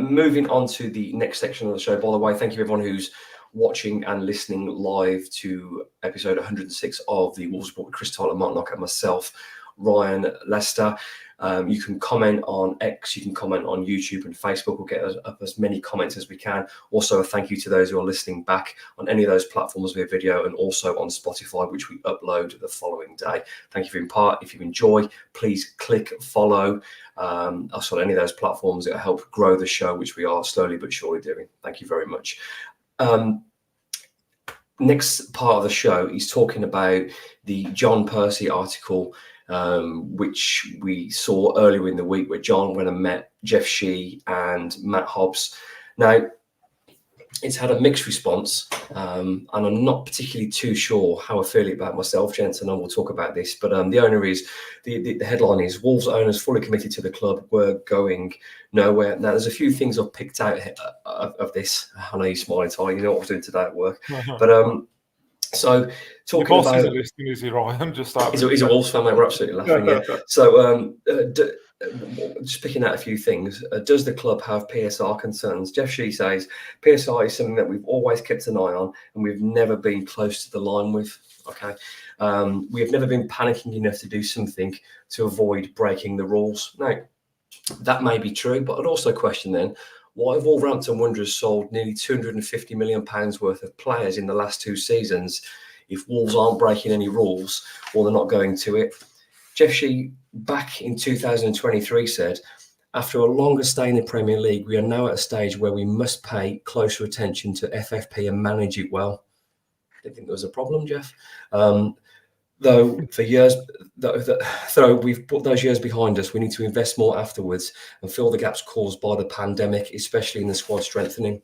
Moving on to the next section of the show. By the way, thank you everyone who's watching and listening live to episode 106 of the Wolves Report with Chris Tyler, Mark Knock, and myself, Ryan Lester. You can comment on X, you can comment on YouTube and Facebook. We'll get as many comments as we can. Also, a thank you to those who are listening back on any of those platforms via video, and also on Spotify, which we upload the following day. Thank you for being part. If you enjoy, please click follow also on any of those platforms. It'll help grow the show, which we are slowly but surely doing. Thank you very much. Next part of the show is talking about the John Percy article, which we saw earlier in the week, where John went and met Jeff Shee and Matt Hobbs. Now, it's had a mixed response, and I'm not particularly too sure how I feel about myself, gents, and I will talk about this. But the headline is Wolves owners fully committed to the club were going nowhere. Now, there's a few things I've picked out of this. I know you're smiling, Ty. You know what I was doing today at work. But so talking about... Isn't listening, is he, Ryan? He's a Wolves fan, mate. We're absolutely laughing. Yeah. So just picking out a few things. Does the club have PSR concerns? Jeff Shee says PSR is something that we've always kept an eye on, and we've never been close to the line with. Okay, we have never been panicking enough to do something to avoid breaking the rules. Now, that may be true, but I'd also question then, why have Wolverhampton Wanderers sold nearly £250 million worth of players in the last 2 seasons if Wolves aren't breaking any rules or they're not going to it? Jeff Shee, back in 2023, said, after a longer stay in the Premier League, we are now at a stage where we must pay closer attention to FFP and manage it well. I didn't think there was a problem, Jeff. Though for years, though we've put those years behind us, we need to invest more afterwards and fill the gaps caused by the pandemic, especially in the squad strengthening.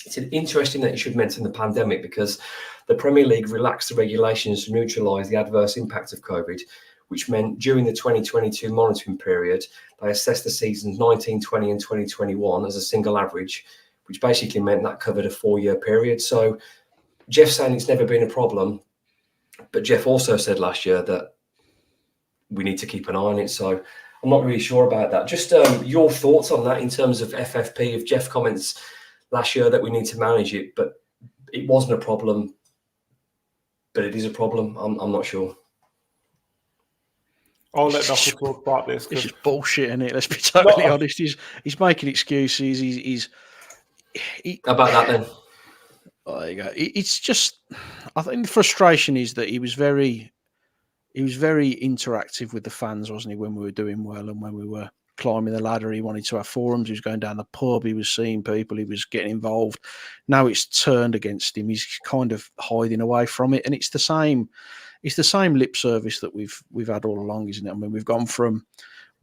It's interesting that you should mention the pandemic, because the Premier League relaxed the regulations to neutralise the adverse impact of COVID, which meant during the 2022 monitoring period, they assessed the seasons 1920 and 2021 as a single average, which basically meant that covered a 4-year period. So Jeff's saying it's never been a problem, but Jeff also said last year that we need to keep an eye on it. So I'm not really sure about that. Just your thoughts on that in terms of FFP, of Jeff comments last year that we need to manage it, but it wasn't a problem, but it is a problem. I'm not sure. I'll let Knocker talk about this. It's just bullshit, isn't it? Let's be totally honest. He's making excuses. He's about that then. Oh, there you go. It's just, I think the frustration is that he was very interactive with the fans, wasn't he, when we were doing well and when we were climbing the ladder. He wanted to have forums. He was going down the pub. He was seeing people. He was getting involved. Now it's turned against him. He's kind of hiding away from it, and it's the same lip service that we've had all along, isn't it? I mean, we've gone from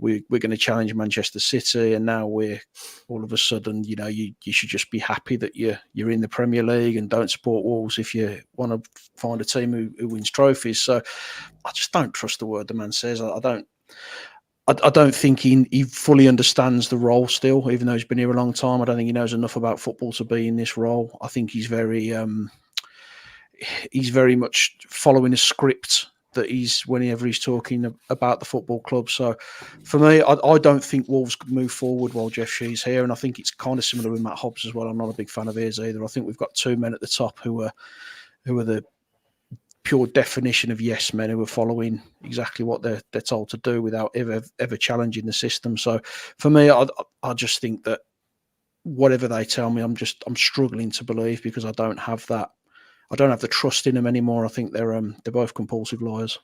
we're going to challenge Manchester City, and now we're all of a sudden, you should just be happy that you're in the Premier League and don't support Wolves if you want to find a team who wins trophies. So I just don't trust the word the man says. I don't think he fully understands the role still, even though he's been here a long time. I don't think he knows enough about football to be in this role. I think he's very much following a script that he's whenever he's talking about the football club. So for me, I don't think Wolves could move forward while Jeff Shee's here, and I think it's kind of similar with Matt Hobbs as well. I'm not a big fan of his either. I think we've got two men at the top who are the pure definition of yes men, who are following exactly what they're told to do without ever challenging the system. So for me, I just think that whatever they tell me, I'm struggling to believe, because I don't have that. I don't have the trust in them anymore. I think they're both compulsive liars.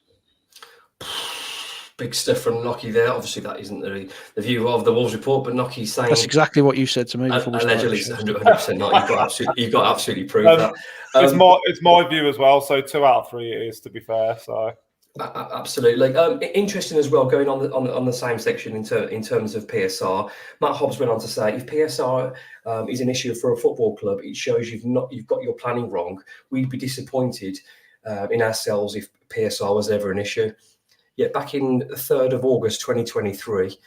Big stuff from Nocky there. Obviously, that isn't the view of the Wolves report, but Nocky's saying that's exactly what you said to me before we allegedly started. 100% not. You've got absolutely proved that. It's my view as well. So 2 out of 3 it is, to be fair. So absolutely. Interesting as well. Going on the same section in terms of PSR, Matt Hobbs went on to say, if PSR is an issue for a football club, it shows you've got your planning wrong. We'd be disappointed in ourselves if PSR was ever an issue. Yet back in the 3rd of August 2023,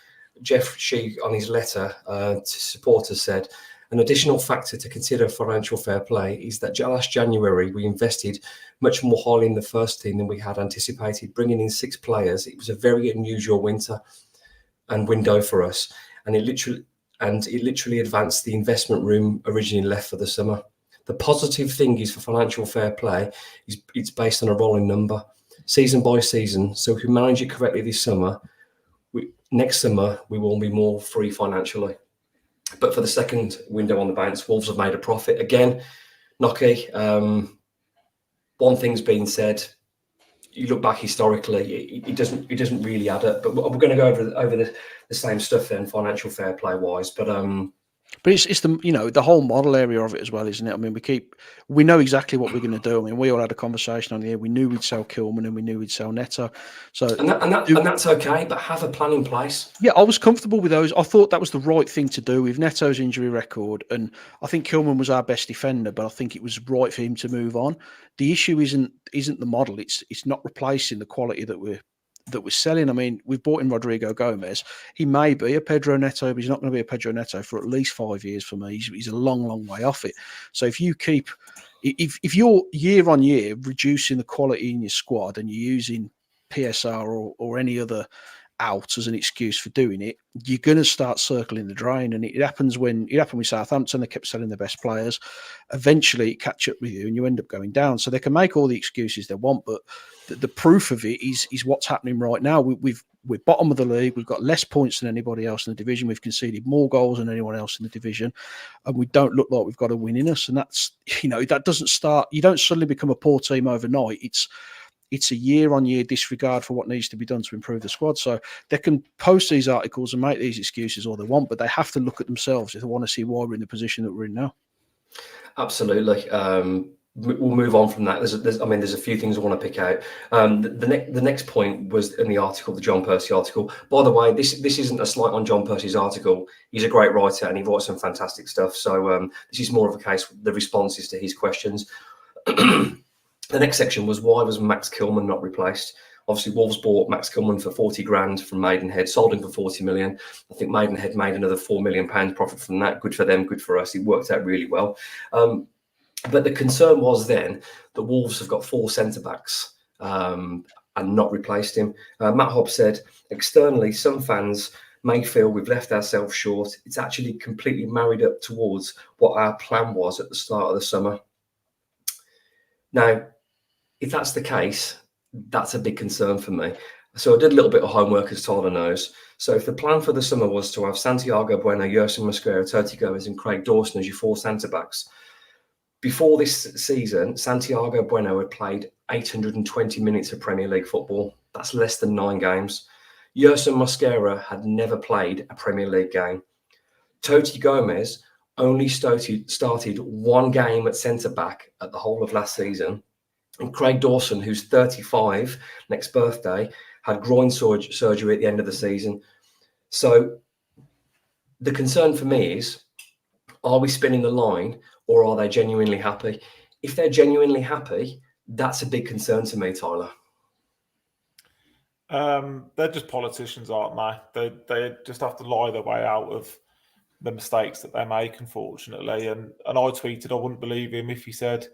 Jeff Shee, on his letter to supporters, said, an additional factor to consider financial fair play is that last January we invested much more highly in the first team than we had anticipated, bringing in 6 players. It was a very unusual winter and window for us, and it literally advanced the investment room originally left for the summer. The positive thing is, for financial fair play, it's based on a rolling number, season by season. So if we manage it correctly this summer, next summer we will be more free financially. But for the second window on the bounce, Wolves have made a profit again. Nocky, one thing's been said. You look back historically, it doesn't really add up. But we're going to go over the same stuff then, financial fair play wise. But it's the whole model area of it as well, isn't it? I mean, we know exactly what we're going to do. I mean, we all had a conversation on the air. We knew we'd sell Kilman and we knew we'd sell Neto. So and that's okay, but have a plan in place. Yeah, I was comfortable with those. I thought that was the right thing to do with Neto's injury record, and I think Kilman was our best defender, but I think it was right for him to move on. The issue isn't the model; it's not replacing the quality that we're selling. I mean, we've bought in Rodrigo Gomez. He may be a Pedro Neto, but he's not going to be a Pedro Neto for at least 5 years for me. He's a long way off it. So if you're year on year reducing the quality in your squad and you're using PSR or any other out as an excuse for doing it, you're going to start circling the drain. And it happened with Southampton. They kept selling their best players. Eventually it catch up with you and you end up going down. So they can make all the excuses they want, but the proof of it is what's happening right now. We're bottom of the league. We've got less points than anybody else in the division. We've conceded more goals than anyone else in the division, and we don't look like we've got a win in us. And that's, that doesn't start. You don't suddenly become a poor team overnight. It's a year-on-year disregard for what needs to be done to improve the squad. So they can post these articles and make these excuses all they want, but they have to look at themselves if they want to see why we're in the position that we're in now. Absolutely. We'll move on from that. There's a few things I want to pick out. The next point was in the article, the John Percy article. By the way, this isn't a slight on John Percy's article. He's a great writer and he writes some fantastic stuff. So this is more of a case, the responses to his questions. The next section was, why was Max Kilman not replaced? Obviously, Wolves bought Max Kilman for 40 grand from Maidenhead, sold him for 40 million. I think Maidenhead made another £4 million profit from that. Good for them, good for us. It worked out really well. But the concern was then that Wolves have got 4 centre-backs and not replaced him. Matt Hobbs said, externally, some fans may feel we've left ourselves short. It's actually completely married up towards what our plan was at the start of the summer. Now, if that's the case, that's a big concern for me. So I did a little bit of homework, as Tyler knows. So if the plan for the summer was to have Santiago Bueno, Yerson Mosquera, Toti Gomez and Craig Dawson as your 4 centre-backs, before this season, Santiago Bueno had played 820 minutes of Premier League football. That's less than 9 games. Yerson Mosquera had never played a Premier League game. Toti Gomez only started 1 game at centre-back at the whole of last season. And Craig Dawson, who's 35, next birthday, had groin surgery at the end of the season. So the concern for me is, are we spinning the line or are they genuinely happy? If they're genuinely happy, that's a big concern to me, Tyler. They're just politicians, aren't they? They just have to lie their way out of the mistakes that they make, unfortunately. And I tweeted, I wouldn't believe him if he said,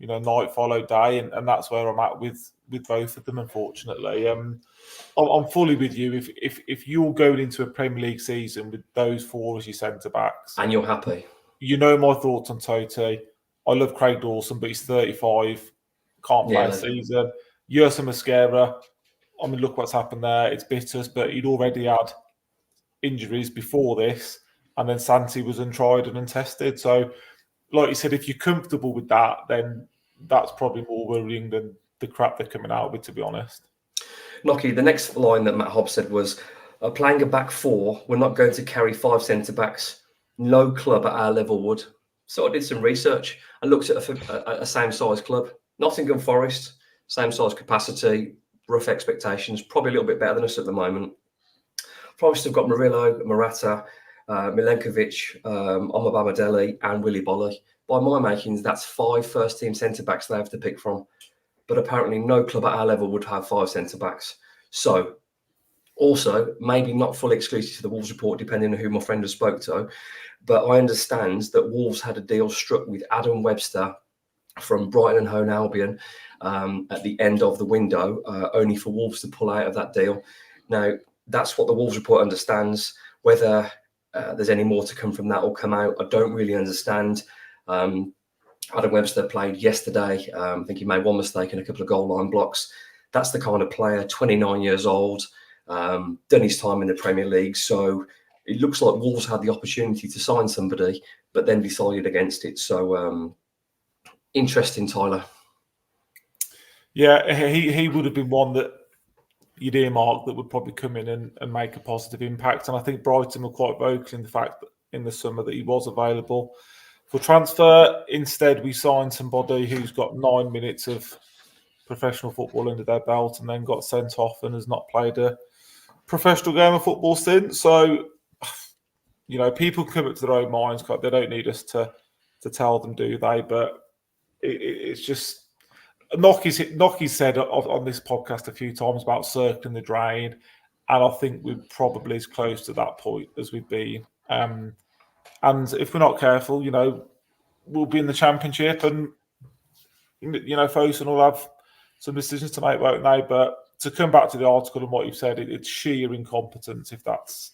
night followed day, and that's where I'm at with both of them. Unfortunately, I'm fully with you. If you're going into a Premier League season with those four as your centre backs, and you're happy, my thoughts on Totti. I love Craig Dawson, but he's 35, can't play a season. Yerson Mosquera, I mean, look what's happened there. It's bitter, but he'd already had injuries before this, and then Santi was untried and untested. So, like you said, if you're comfortable with that, then that's probably more worrying than the crap they're coming out with, to be honest. Nocky, the next line that Matt Hobbs said was, playing a back four, we're not going to carry 5 centre-backs. No club at our level would. So I did some research. I looked at a same-size club. Nottingham Forest, same-size capacity, rough expectations, probably a little bit better than us at the moment. Forest have got Murillo, Morata, Milenkovic, Omobamidele and Willy Bolly. By my makings, that's 5 first-team centre-backs they have to pick from. But apparently no club at our level would have 5 centre-backs. So, also, maybe not fully exclusive to the Wolves report, depending on who my friend has spoke to, but I understand that Wolves had a deal struck with Adam Webster from Brighton and Hove Albion at the end of the window, only for Wolves to pull out of that deal. Now, that's what the Wolves report understands. Whether there's any more to come from that or come out, I don't really understand. Adam Webster played yesterday. I think he made one mistake and a couple of goal line blocks. That's the kind of player, 29 years old, done his time in the Premier League. So it looks like Wolves had the opportunity to sign somebody, but then decided against it. So interesting, Tyler. Yeah, he would have been one that you'd earmark that would probably come in and make a positive impact. And I think Brighton were quite vocal in the fact that in the summer that he was available for transfer. Instead, we signed somebody who's got 9 minutes of professional football under their belt and then got sent off and has not played a professional game of football since. So, people come up to their own minds. They don't need us to tell them, do they? But it's just... Nocky said on this podcast a few times about circling the drain, and I think we're probably as close to that point as we've been. And if we're not careful, we'll be in the Championship, and Fosun will have some decisions to make, won't they? But to come back to the article and what you've said, it's sheer incompetence if that's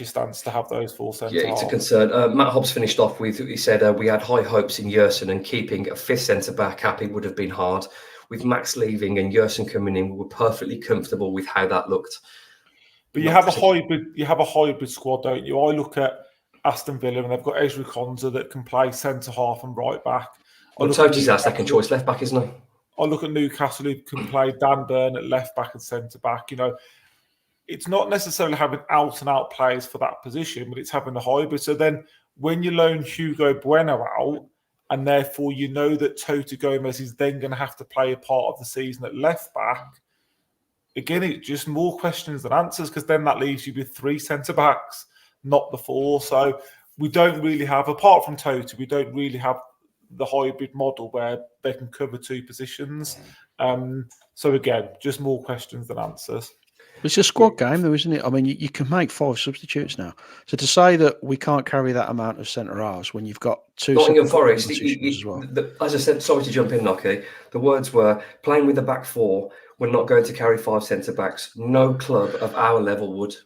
your stance to have those full centre halves. Yeah, it's a concern. Matt Hobbs finished off with, he said, we had high hopes in Yerson, and keeping a 5th centre-back happy would have been hard. With Max leaving and Yerson coming in, we were perfectly comfortable with how that looked. But you have a hybrid squad, don't you? I look at Aston Villa and they've got Ezri Konsa that can play centre-half and right-back. Well, Toti's our second choice left-back, isn't he? I look at Newcastle who can play Dan Burn at left-back and centre-back, It's not necessarily having out-and-out players for that position, but it's having a hybrid. So then when you loan Hugo Bueno out, and therefore that Totti Gomez is then going to have to play a part of the season at left-back, again, it's just more questions than answers, because then that leaves you with 3 centre-backs, not the 4. So we don't really have, apart from Totti, we don't really have the hybrid model where they can cover 2 positions. So again, just more questions than answers. It's a squad game, though, isn't it? I mean, you can make 5 substitutes now. So to say that we can't carry that amount of centre halves when you've got 2 Nottingham Forest, as well. As I said, sorry to jump in, Nocky. The words were, playing with the back 4, we're not going to carry 5 centre-backs. No club of our level would.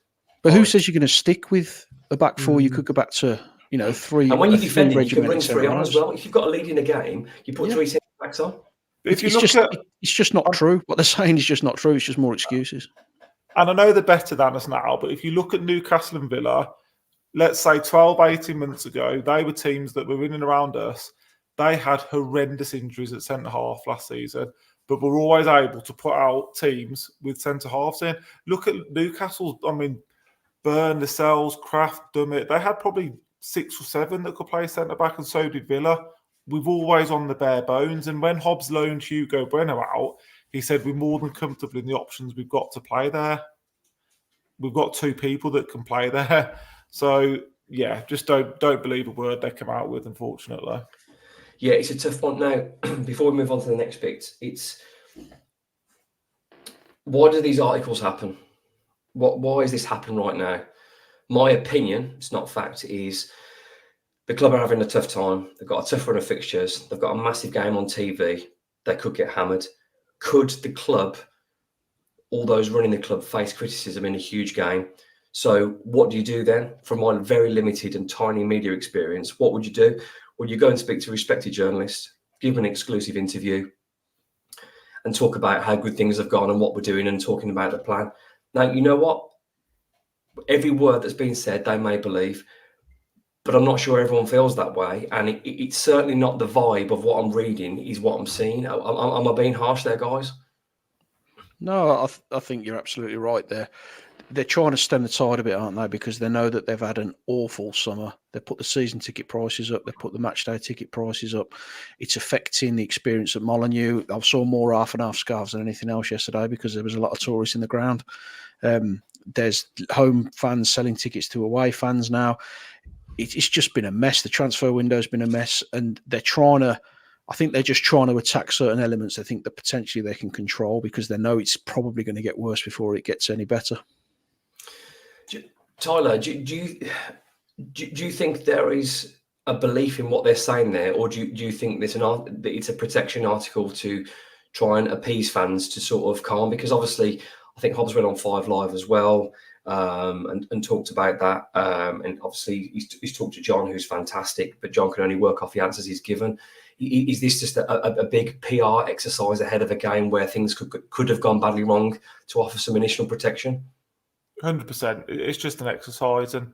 But who says you're going to stick with a back 4? You could go back to, 3. And when you're defending, you can bring 3 on as well. If you've got a lead in a game, you put 3 centre-backs on. It's just not true. What they're saying is just not true. It's just more excuses. And I know they're better than us now, but if you look at Newcastle and Villa, let's say 12, 18 months ago, they were teams that were in and around us. They had horrendous injuries at centre-half last season, but were always able to put out teams with centre-halves in. Look at Newcastle. I mean, Burn, Lascelles, Kraft, Dummett. They had probably 6 or 7 that could play centre-back, and so did Villa. We've always on the bare bones. And when Hobbs loaned Hugo Bueno out, he said we're more than comfortable in the options we've got to play there. We've got 2 people that can play there. So, yeah, just don't believe a word they come out with, unfortunately. Yeah, it's a tough one. Now, before we move on to the next bit, it's why do these articles happen? Why is this happening right now? My opinion, it's not fact, is the club are having a tough time. They've got a tough run of fixtures. They've got a massive game on TV. They could get hammered. Could the club, all those running the club, face criticism in a huge game? So what do you do then? From my very limited and tiny media experience, what would you do? Well, you go and speak to respected journalists, give an exclusive interview, and talk about how good things have gone and what we're doing and talking about the plan. Now, you know what? Every word that's been said, they may believe, but I'm not sure everyone feels that way. And it's certainly not the vibe of what I'm reading is what I'm seeing. Am I being harsh there, guys? No, I think you're absolutely right there. They're trying to stem the tide a bit, aren't they? Because they know that they've had an awful summer. They put the season ticket prices up. They put the match day ticket prices up. It's affecting the experience at Molineux. I saw more half and half scarves than anything else yesterday because there was a lot of tourists in the ground. There's home fans selling tickets to away fans now. It's just been a mess. The transfer window's been a mess, and they're trying to. I think they're just trying to attack certain elements they think that potentially they can control because they know it's probably going to get worse before it gets any better. Tyler, do you think there is a belief in what they're saying there, or do you think that it's a protection article to try and appease fans to sort of calm? Because obviously, I think Hobbs went on 5 Live as well and talked about that. And obviously, he's talked to John, who's fantastic, but John can only work off the answers he's given. Is this just a big PR exercise ahead of a game where things could have gone badly wrong to offer some initial protection? 100%. It's just an exercise. And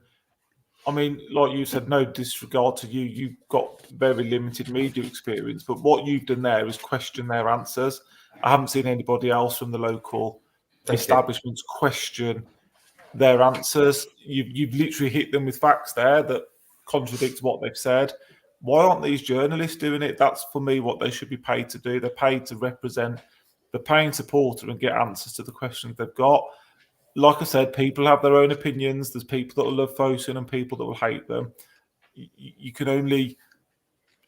I mean, like you said, no disregard to you. You've got very limited media experience, but what you've done there is question their answers. I haven't seen anybody else from the local establishments question their answers. You've literally hit them with facts there that contradict what they've said. Why aren't these journalists doing it? That's, for me, what they should be paid to do. They're paid to represent the paying supporter and get answers to the questions they've got. Like I said, people have their own opinions. There's people that will love Fosun and people that will hate them. You can only,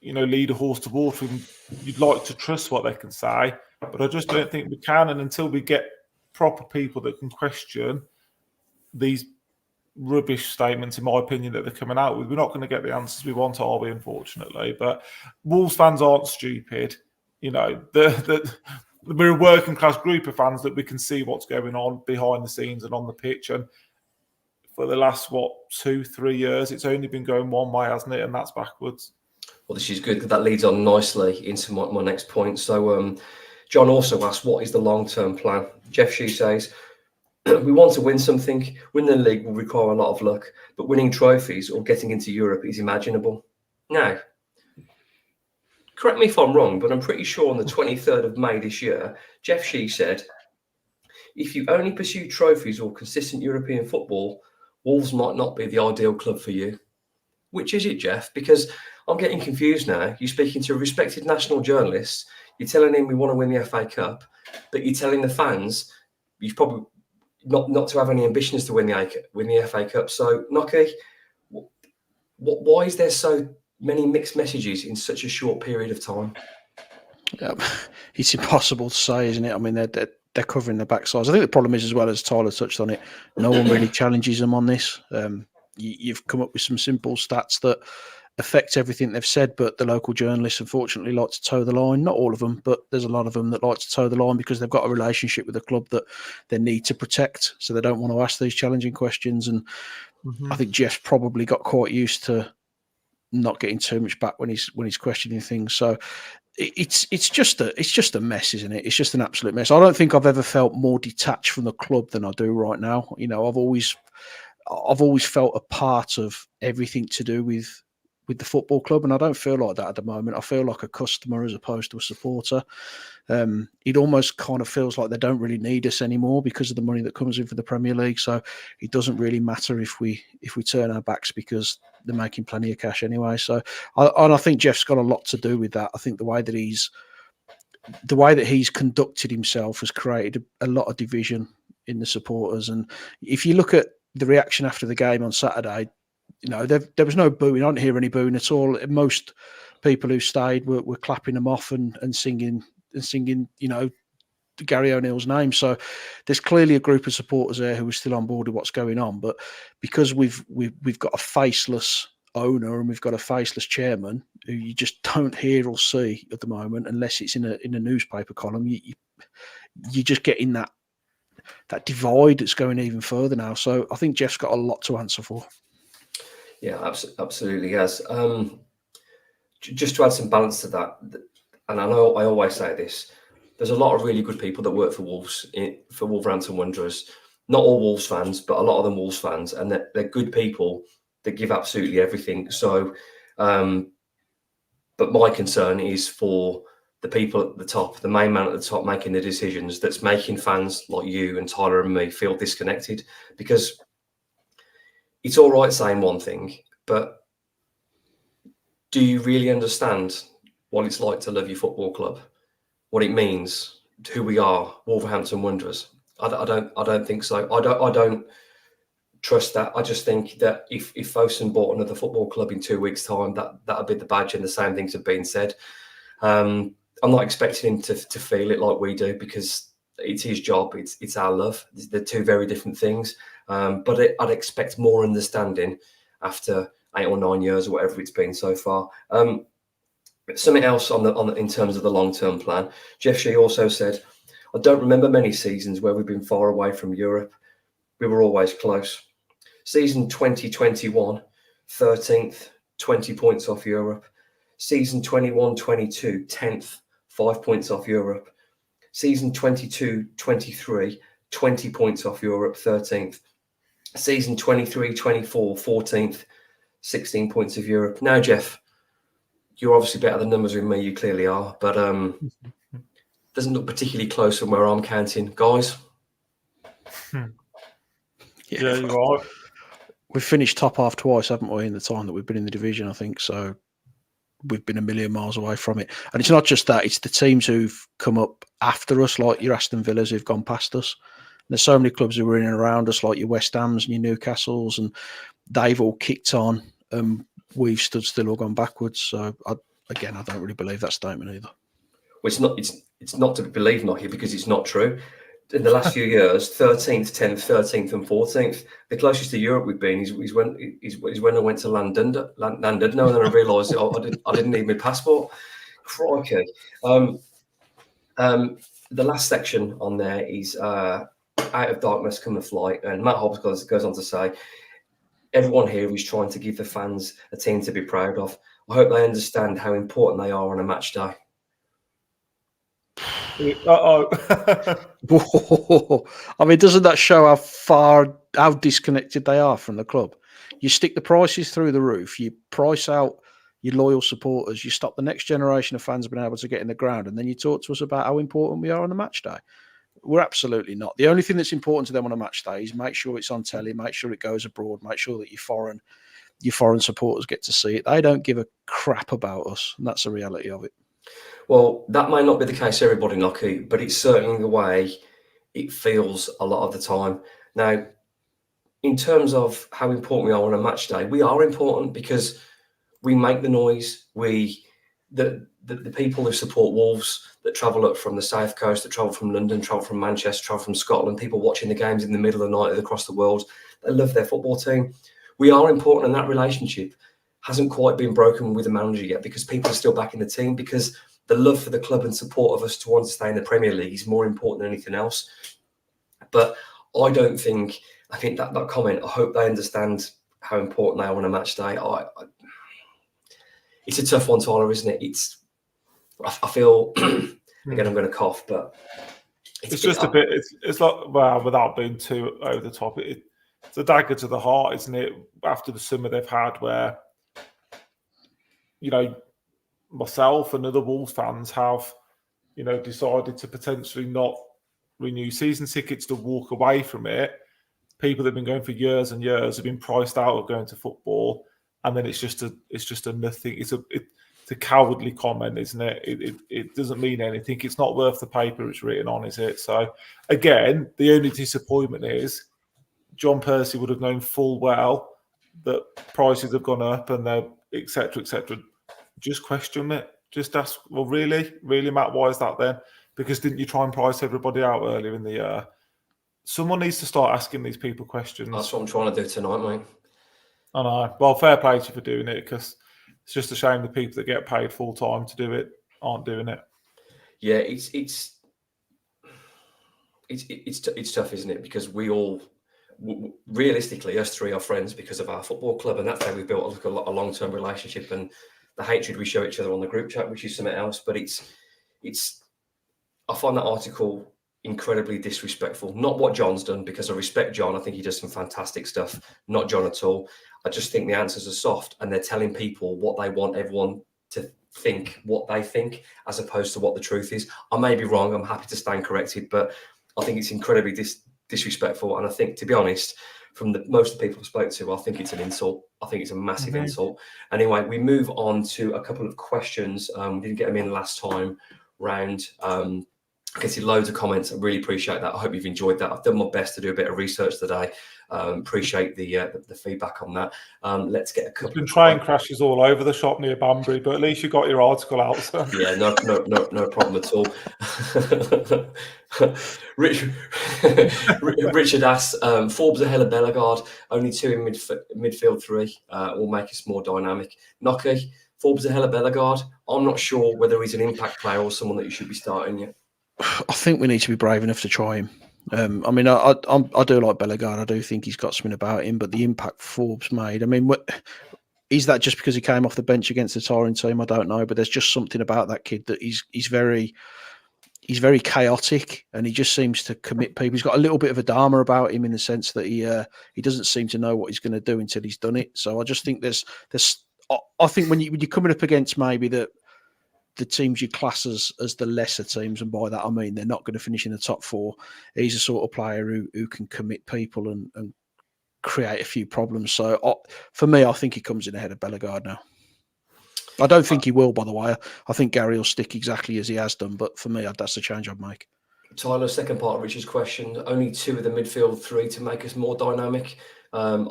lead a horse to water, and you'd like to trust what they can say. But I just don't think we can. And until we get proper people that can question these rubbish statements, in my opinion, that they're coming out with, we're not going to get the answers we want, are we, unfortunately? But Wolves fans aren't stupid. We're a working class group of fans that we can see what's going on behind the scenes and on the pitch. And for the last, 2-3 years, it's only been going one way, hasn't it? And that's backwards. Well, this is good. That leads on nicely into my next point. So John also asked, what is the long-term plan? Jeff Shee says, we want to win something. Winning the league will require a lot of luck, but winning trophies or getting into Europe is imaginable. Now, correct me if I'm wrong, but I'm pretty sure on the 23rd of May this year, Jeff Shee said, if you only pursue trophies or consistent European football, Wolves might not be the ideal club for you. Which is it, Jeff? Because I'm getting confused now. You're speaking to a respected national journalist. You're telling him we want to win the FA Cup, but you're telling the fans you've probably not to have any ambitions to win the FA Cup. So, Noki, why is there so many mixed messages in such a short period of time? It's impossible to say, isn't it? I mean, they're covering their backsides. I think the problem is, as well as Tyler touched on it, no one really challenges them on this. You've come up with some simple stats that affect everything they've said, but the local journalists, unfortunately, like to toe the line. Not all of them, but there's a lot of them that like to toe the line because they've got a relationship with the club that they need to protect, so they don't want to ask these challenging questions. And I think Jeff's probably got quite used to not getting too much back when he's questioning things. So it's just a mess, isn't it? It's just an absolute mess. I don't think I've ever felt more detached from the club than I do right now. I've always felt a part of everything to do with the football club, and I don't feel like that at the moment. I feel like a customer as opposed to a supporter. It almost kind of feels like they don't really need us anymore because of the money that comes in for the Premier League. So it doesn't really matter if we turn our backs because they're making plenty of cash anyway. So I think Jeff's got a lot to do with that. I think the way that he's conducted himself has created a lot of division in the supporters. And if you look at the reaction after the game on Saturday, there was no booing. I didn't hear any booing at all. Most people who stayed were clapping them off and singing, Gary O'Neill's name. So there's clearly a group of supporters there who are still on board with what's going on. But because we've got a faceless owner and we've got a faceless chairman who you just don't hear or see at the moment, unless it's in a newspaper column. You're just getting that divide that's going even further now. So I think Jeff's got a lot to answer for. Yeah, absolutely has. Just to add some balance to that, and I know I always say this, there's a lot of really good people that work for Wolves, for Wolverhampton Wanderers. Not all Wolves fans, but a lot of them Wolves fans, and they're good people that give absolutely everything. So, but my concern is for the people at the top, the main man at the top making the decisions, that's making fans like you and Tyler and me feel disconnected. Because it's all right saying one thing, but do you really understand what it's like to love your football club? What it means, who we are, Wolverhampton Wanderers? I don't think so. I don't trust that. I just think that if Fosun bought another football club in 2 weeks' time, that'd be the badge, and the same things have been said. I'm not expecting him to feel it like we do, because it's his job. It's our love. They're two very different things. But I'd expect more understanding after 8 or 9 years or whatever it's been so far. Something else in terms of the long-term plan. Jeff Shee also said, I don't remember many seasons where we've been far away from Europe. We were always close. Season 2021, 13th, 20 points off Europe. Season 21-22, 10th, 5 points off Europe. Season 22-23, 20 points off Europe, 13th. Season 23-24, 14th, 16 points of Europe. Now, Jeff, you're obviously better than numbers than me. You clearly are, but doesn't look particularly close from where I'm counting, guys. Yeah, you are. We've finished top half twice, haven't we, in the time that we've been in the division, I think. So we've been a million miles away from it. And it's not just that, it's the teams who've come up after us, like your Aston Villas who've gone past us. And there's so many clubs who were in and around us, like your West Hams and your Newcastles, and they've all kicked on. We've stood still or gone backwards. So, I don't really believe that statement either. Well, it's not to be believed, Nokia, because it's not true. In the last few years, 13th, 10th, 13th, and 14th, the closest to Europe we've been is when I went to London, and then I realised I didn't need my passport. Crikey! The last section on there is Out of Darkness Come the Flight, and Matt Hobbs goes on to say, everyone here is trying to give the fans a team to be proud of. I hope they understand how important they are on a match day. I mean, doesn't that show how disconnected they are from the club? You stick the prices through the roof, you price out your loyal supporters, you stop the next generation of fans being able to get in the ground, and then you talk to us about how important we are on the match day. We're absolutely not. The only thing that's important to them on a match day is make sure it's on telly, make sure it goes abroad, make sure that your foreign supporters get to see it. They don't give a crap about us, and that's the reality of it. Well, that may not be the case for everybody, Nocky, but it's certainly the way it feels a lot of the time. Now, in terms of how important we are on a match day, we are important because we make the noise. The people who support Wolves, that travel up from the South Coast, that travel from London, travel from Manchester, travel from Scotland, people watching the games in the middle of the night across the world, they love their football team. We are important, and that relationship hasn't quite been broken with the manager yet, because people are still backing the team, because the love for the club and support of us to want to stay in the Premier League is more important than anything else. But I think that comment, I hope they understand how important they are on a match day. It's a tough one, Tyler, isn't it? I feel, again, I'm going to cough, but it's just a bit, it's like, well, without being too over the top, it's a dagger to the heart, isn't it? After the summer they've had where, myself and other Wolves fans have, decided to potentially not renew season tickets, to walk away from it. People that have been going for years and years have been priced out of going to football, and then it's just a nothing. It's a cowardly comment, isn't it? It doesn't mean anything. It's not worth the paper it's written on, is it? So again, the only disappointment is John Percy would have known full well that prices have gone up and they're etc. etc. Just question it. Just ask, well, really, Matt, why is that then? Because didn't you try and price everybody out earlier in the year? Someone needs to start asking these people questions. That's what I'm trying to do tonight, mate. I know. Well, fair play to you for doing it, because it's just a shame the people that get paid full time to do it aren't doing it. Yeah, it's tough, isn't it? Because we all, realistically, us three are friends because of our football club, and that's how we built a long-term relationship. And the hatred we show each other on the group chat, which is something else. But it's. I find that article incredibly disrespectful. Not what John's done, because I respect John. I think he does some fantastic stuff. Not John at all. I just think the answers are soft, and they're telling people what they want everyone to think, what they think, as opposed to what the truth is. I may be wrong. I'm happy to stand corrected, but I think it's incredibly disrespectful. And I think, to be honest, from most of the people I spoke to, I think it's an insult. I think it's a massive insult. Anyway, we move on to a couple of questions. We didn't get them in last time round. I can see loads of comments. I really appreciate that. I hope you've enjoyed that. I've done my best to do a bit of research today. Appreciate the feedback on that. Let's get a couple. There's been train crashes all over the shop near Banbury, but at least you got your article out. So. Yeah, no problem at all. Richard asks, Forbes ahead of Bellegarde, only 2 in midfield 3 will make us more dynamic. Nocky, Forbes ahead of Bellegarde. I'm not sure whether he's an impact player or someone that you should be starting yet. I think we need to be brave enough to try him. I mean, I do like Bellegarde. I do think he's got something about him, but the impact Forbes made, I mean, is that just because he came off the bench against the Tyrian team? I don't know, but there's just something about that kid that he's very chaotic, and he just seems to commit people. He's got a little bit of a Dharma about him in the sense that he doesn't seem to know what he's going to do until he's done it. So I just think I think when you're coming up against maybe the teams you class as the lesser teams, and by that I mean they're not going to finish in the top 4. He's a sort of player who can commit people and create a few problems. So for me, I think he comes in ahead of Bellegarde now. I don't think he will, by the way. I think Gary will stick exactly as he has done, but for me, that's the change I'd make. Tyler, second part of Richard's question, only 2 of the midfield 3 to make us more dynamic. In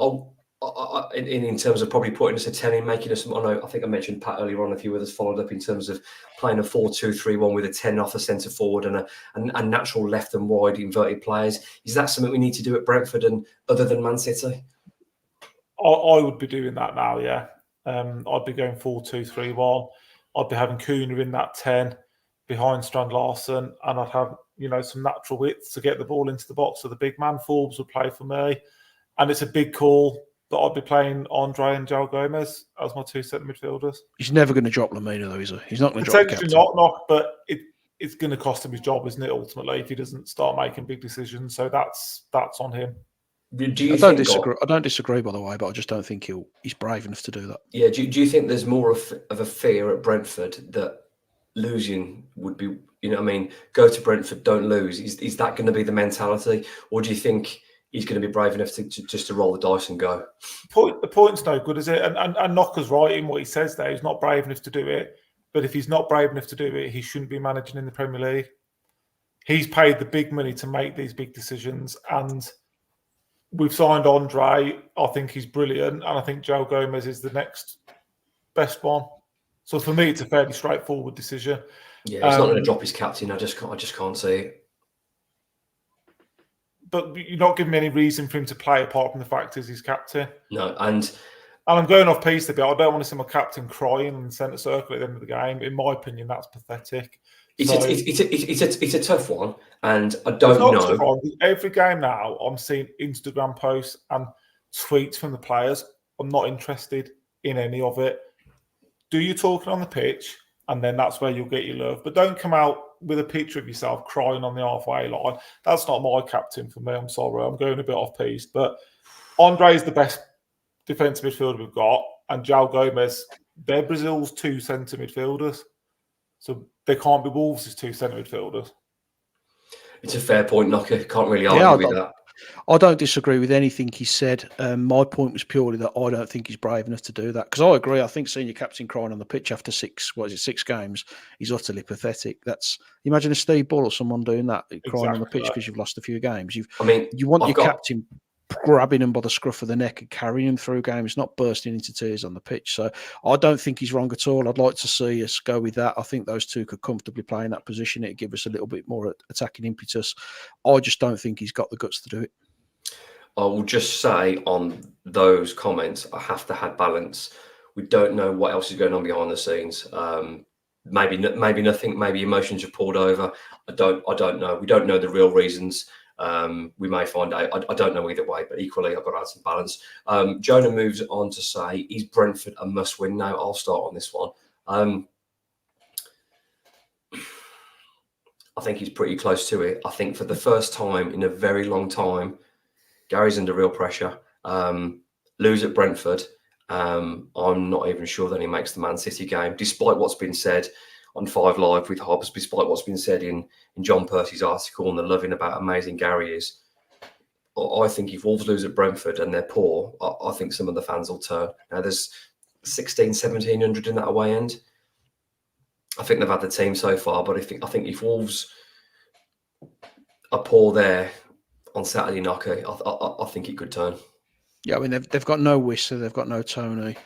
terms of probably putting us a 10 in, making us, I think I mentioned Pat earlier on, a few others followed up in terms of playing a 4-2-3-1 with a 10 off a centre forward and a natural left and wide inverted players. Is that something we need to do at Brentford and other than Man City? I would be doing that now, yeah. I'd be going 4-2-3-1. I'd be having Kuna in that 10 behind Strand Larsen, and I'd have some natural width to get the ball into the box so the big man. Forbes would play for me, and it's a big call. But I'd be playing Andre and João Gomez as my 2 centre midfielders. He's never going to drop Lamina, though, is he? He's not going to drop the captain. Not, but it's going to cost him his job, isn't it, ultimately, if he doesn't start making big decisions. So that's on him. I don't disagree, by the way, but I just don't think he's brave enough to do that. Yeah, do you think there's more of a fear at Brentford that losing would be, go to Brentford, don't lose? Is that going to be the mentality? Or do you think he's going to be brave enough to just to roll the dice and go? The point's no good, is it? And Knocker's right in what he says there. He's not brave enough to do it. But if he's not brave enough to do it, he shouldn't be managing in the Premier League. He's paid the big money to make these big decisions. And we've signed Andre. I think he's brilliant. And I think João Gomez is the next best one. So for me, it's a fairly straightforward decision. Yeah, he's not going to drop his captain. I just can't see it. But you're not giving me any reason for him to play apart from the fact he's his captain. No, and I'm going off piece a bit. I don't want to see my captain crying in the centre circle at the end of the game. In my opinion, that's pathetic. It's a tough one, and I don't know. Every game now, I'm seeing Instagram posts and tweets from the players. I'm not interested in any of it. Do your talking on the pitch, and then that's where you'll get your love. But don't come out with a picture of yourself crying on the halfway line. That's not my captain for me. I'm sorry. I'm going a bit off piece. But Andre is the best defensive midfielder we've got. And João Gomez, they're Brazil's 2 centre midfielders. So they can't be Wolves' 2 centre midfielders. It's a fair point, Knocker. Can't really argue with that. I don't disagree with anything he said. My point was purely that I don't think he's brave enough to do that. Because I agree. I think seeing your captain crying on the pitch after 6 games is utterly pathetic. Imagine a Steve Bull or someone doing that, crying on the pitch because you've lost a few games. You want your captain grabbing him by the scruff of the neck and carrying him through games, not bursting into tears on the pitch. So I don't think he's wrong at all. I'd like to see us go with that. I think those 2 could comfortably play in that position. It'd give us a little bit more attacking impetus. I just don't think he's got the guts to do it. I will just say on those comments, I have to add balance. We don't know what else is going on behind the scenes. Maybe nothing. Maybe emotions have poured over. I don't know. We don't know the real reasons. We may find out. I don't know either way. But equally, I've got to add some balance. Jonah moves on to say, "Is Brentford a must-win?" Now, I'll start on this one. I think he's pretty close to it. I think for the first time in a very long time, Gary's under real pressure. Lose at Brentford. I'm not even sure that he makes the Man City game, despite what's been said on 5 Live with Hobbs, despite what's been said in John Percy's article and the loving about amazing Gary is. I think if Wolves lose at Brentford and they're poor, I think some of the fans will turn. Now, there's 1,700 in that away end. I think they've had the team so far, but I think if Wolves are poor there on Saturday, Knocker, I think it could turn. Yeah, I mean they've got no Whistler, they've got no Tony.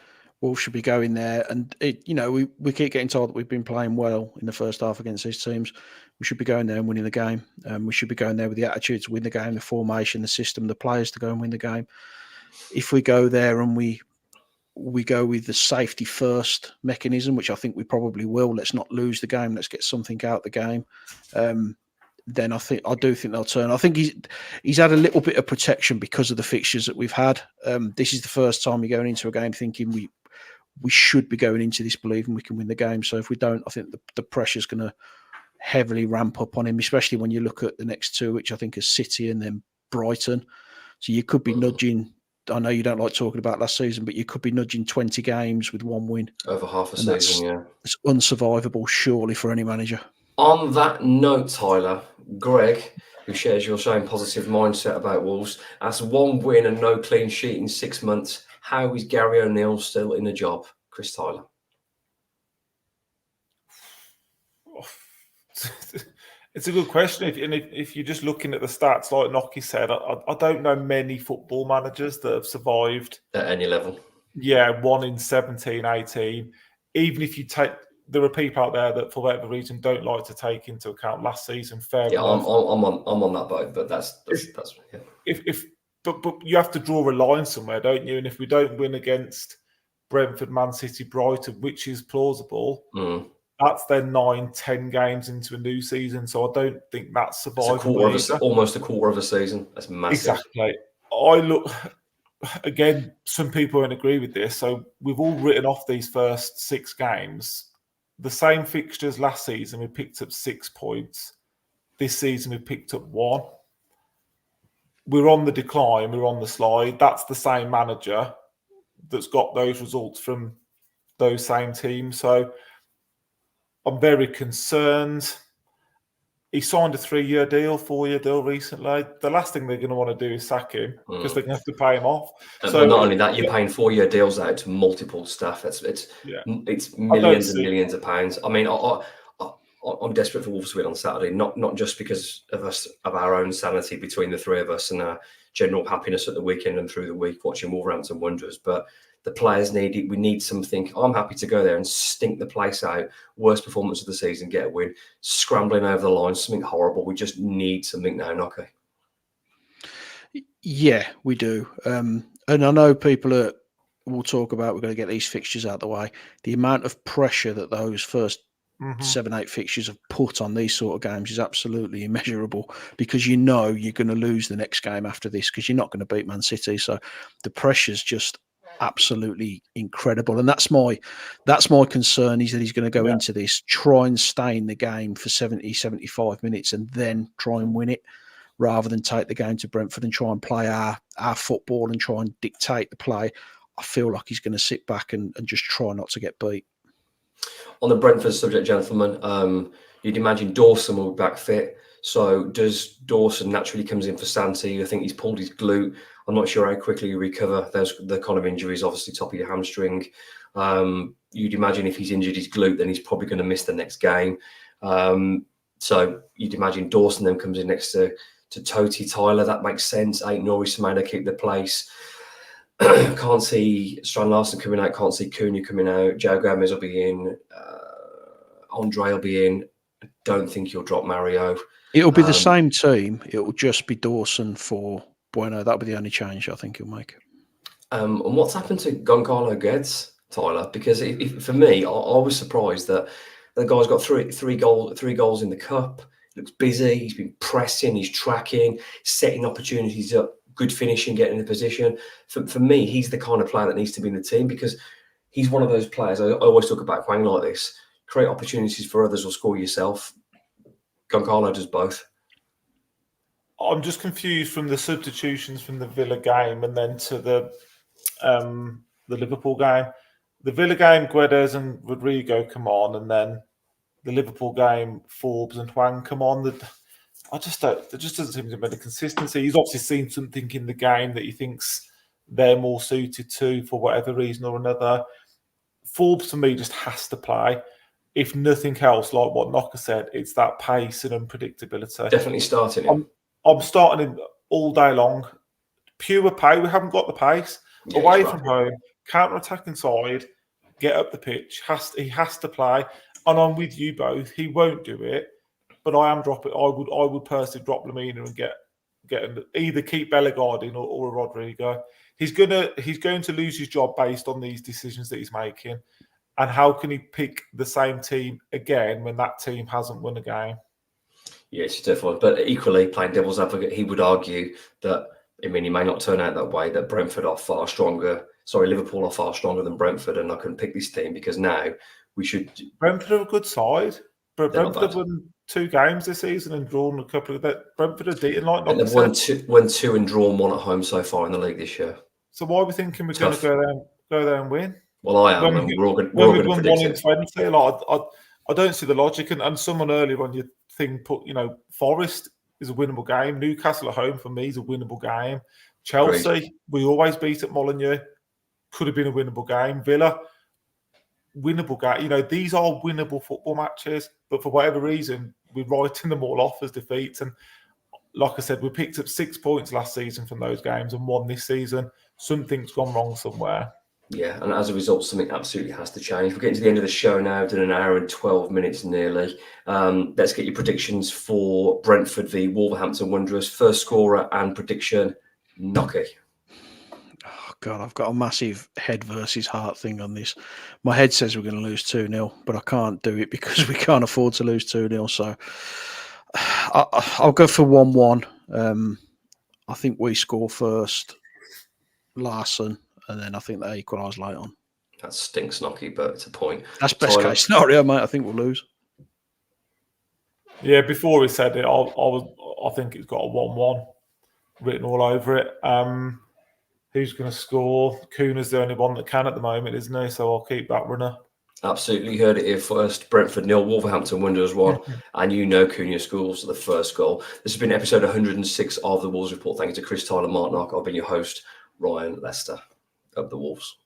Wolves should be going there, and we keep getting told that we've been playing well in the first half against these teams. We should be going there and winning the game. We should be going there with the attitude to win the game, the formation, the system, the players to go and win the game. If we go there and we go with the safety first mechanism, which I think we probably will. Let's not lose the game. Let's get something out of the game. Then I do think they'll turn. I think he's had a little bit of protection because of the fixtures that we've had. This is the first time you're going into a game thinking we should be going into this believing we can win the game. So if we don't, I think the pressure's going to heavily ramp up on him, especially when you look at the next two, which I think are City and then Brighton. So you could be nudging. I know you don't like talking about last season, but you could be nudging 20 games with 1 win. Over half a season, yeah. It's unsurvivable, surely, for any manager. On that note, Tyler, Greg, who shares your same positive mindset about Wolves, has 1 win and no clean sheet in 6 months. How is Gary O'Neill still in the job? Chris Tyler. It's a good question. If you're just looking at the stats, like Nocky said, I don't know many football managers that have survived at any level. Yeah, 1 in 17, 18. Even if you take, there are people out there that, for whatever reason, don't like to take into account last season. Fair enough. I'm on that boat, but that's yeah. But you have to draw a line somewhere, don't you? And if we don't win against Brentford, Man City, Brighton, which is plausible. That's then 9-10 games into a new season, so I don't think that's survivable. Almost a quarter of a season. That's massive. Exactly. I look again. Some people won't agree with this, so we've all written off these first 6 games. The same fixtures last season, we picked up 6 points. This season, we picked up 1. We're on the decline. We're on the slide. That's the same manager that's got those results from those same teams. So I'm very concerned. He signed a 3-year deal, 4-year deal recently. The last thing they're going to want to do is sack him because they're going to have to pay him off. So not only that, you're paying 4-year deals out to multiple staff. It's millions and millions of pounds. I mean, I'm desperate for Wolves to win on Saturday, not just because of our own sanity between the 3 of us and our general happiness at the weekend and through the week watching Wolverhampton Wanderers, but the players need it. We need something. I'm happy to go there and stink the place out. Worst performance of the season, get a win. Scrambling over the line, something horrible. We just need something now, Nocky. Yeah, we do. And I know people will talk about we're going to get these fixtures out of the way. The amount of pressure that those first 7-8 fixtures have put on these sort of games is absolutely immeasurable, because you're going to lose the next game after this because you're not going to beat Man City. So the pressure's just absolutely incredible, and that's my concern, is that he's going to go into this, try and stay in the game for 70-75 minutes and then try and win it, rather than take the game to Brentford and try and play our football and try and dictate the play. I feel like he's going to sit back and just try not to get beat. On the Brentford subject, gentlemen, you'd imagine Dawson will be back fit. So does Dawson naturally comes in for Santi? I think he's pulled his glute. I'm not sure how quickly you recover. There's the kind of injuries, obviously top of your hamstring. You'd imagine if he's injured his glute, then he's probably going to miss the next game. So you'd imagine Dawson then comes in next to Toti, Tyler. That makes sense. Aït-Nouri, Semedo keep the place. Can't see Strand Larson coming out. Can't see Cunha coming out. Joe Gomez will be in. Andre will be in. Don't think you'll drop Mario. It'll be the same team. It'll just be Dawson for bueno. That'll be the only change I think he'll make. And what's happened to Goncalo Guedes, Tyler? Because for me, I was surprised that the guy's got three goals in the cup. Looks busy. He's been pressing. He's tracking, setting opportunities up. Good finishing, getting in the position. For me, he's the kind of player that needs to be in the team because he's one of those players. I always talk about Kwang like this: create opportunities for others or score yourself. Goncalo does both. I'm just confused from the substitutions from the Villa game and then to the Liverpool game. The Villa game, Guedes and Rodrigo come on, and then the Liverpool game, Forbes and Hwang come on. There just doesn't seem to be any consistency. He's obviously seen something in the game that he thinks they're more suited to for whatever reason or another. Forbes, to me, just has to play. If nothing else, like what Knocker said, it's that pace and unpredictability. Definitely starting him. I'm starting him all day long. Pure pace. We haven't got the pace. Yeah, away from home, counter-attacking side, get up the pitch. He has to play. And I'm with you both. He won't do it, but I am dropping. I would personally drop Lamina and get either keep Bellegarde in or Rodrigo. He's going to lose his job based on these decisions that he's making. And how can he pick the same team again when that team hasn't won a game? Yeah, it's difficult. But equally, playing devil's advocate, he would argue that, I mean, he may not turn out that way, that Brentford are far stronger. Sorry, Liverpool are far stronger than Brentford, and I couldn't pick this team because now we should... Brentford are a good side. But Brentford have won 2 games this season and drawn a couple of that. Brentford are beaten like and they've won two and drawn 1 at home so far in the league this year. So why are we thinking we're going to go there and win? Well, I am, and we're all going to predict it. 1 in 20, like, I don't see the logic. And someone earlier on your thing put, Forest is a winnable game. Newcastle at home for me is a winnable game. Chelsea, Agreed. We always beat at Molineux. Could have been a winnable game. Villa, winnable game. These are winnable football matches, but for whatever reason, we're writing them all off as defeats. And like I said, we picked up 6 points last season from those games and 1 this season. Something's gone wrong somewhere. Yeah, and as a result, something absolutely has to change. We're getting to the end of the show now, done an hour and 12 minutes nearly. Let's get your predictions for Brentford v Wolverhampton Wanderers. First scorer and prediction, Nocky. Oh, God, I've got a massive head versus heart thing on this. My head says we're going to lose 2-0, but I can't do it because we can't afford to lose 2-0. So I'll go for 1-1. I think we score first, Larson, and then I think they equalise late on. That stinks, Nocky, but it's a point. That's best case scenario, mate. I think we'll lose. Yeah, before he said it, I think it's got a 1-1 written all over it. Who's going to score? Kuna's the only one that can at the moment, isn't he? So I'll keep that runner. Absolutely, heard it here first. Brentford 0, Wolverhampton Wanderers 1, and Cunha scores the first goal. This has been episode 106 of the Wolves Report. Thank you to Chris, Tyler, Mark Knock. I've been your host, Ryan Lester of the Wolves.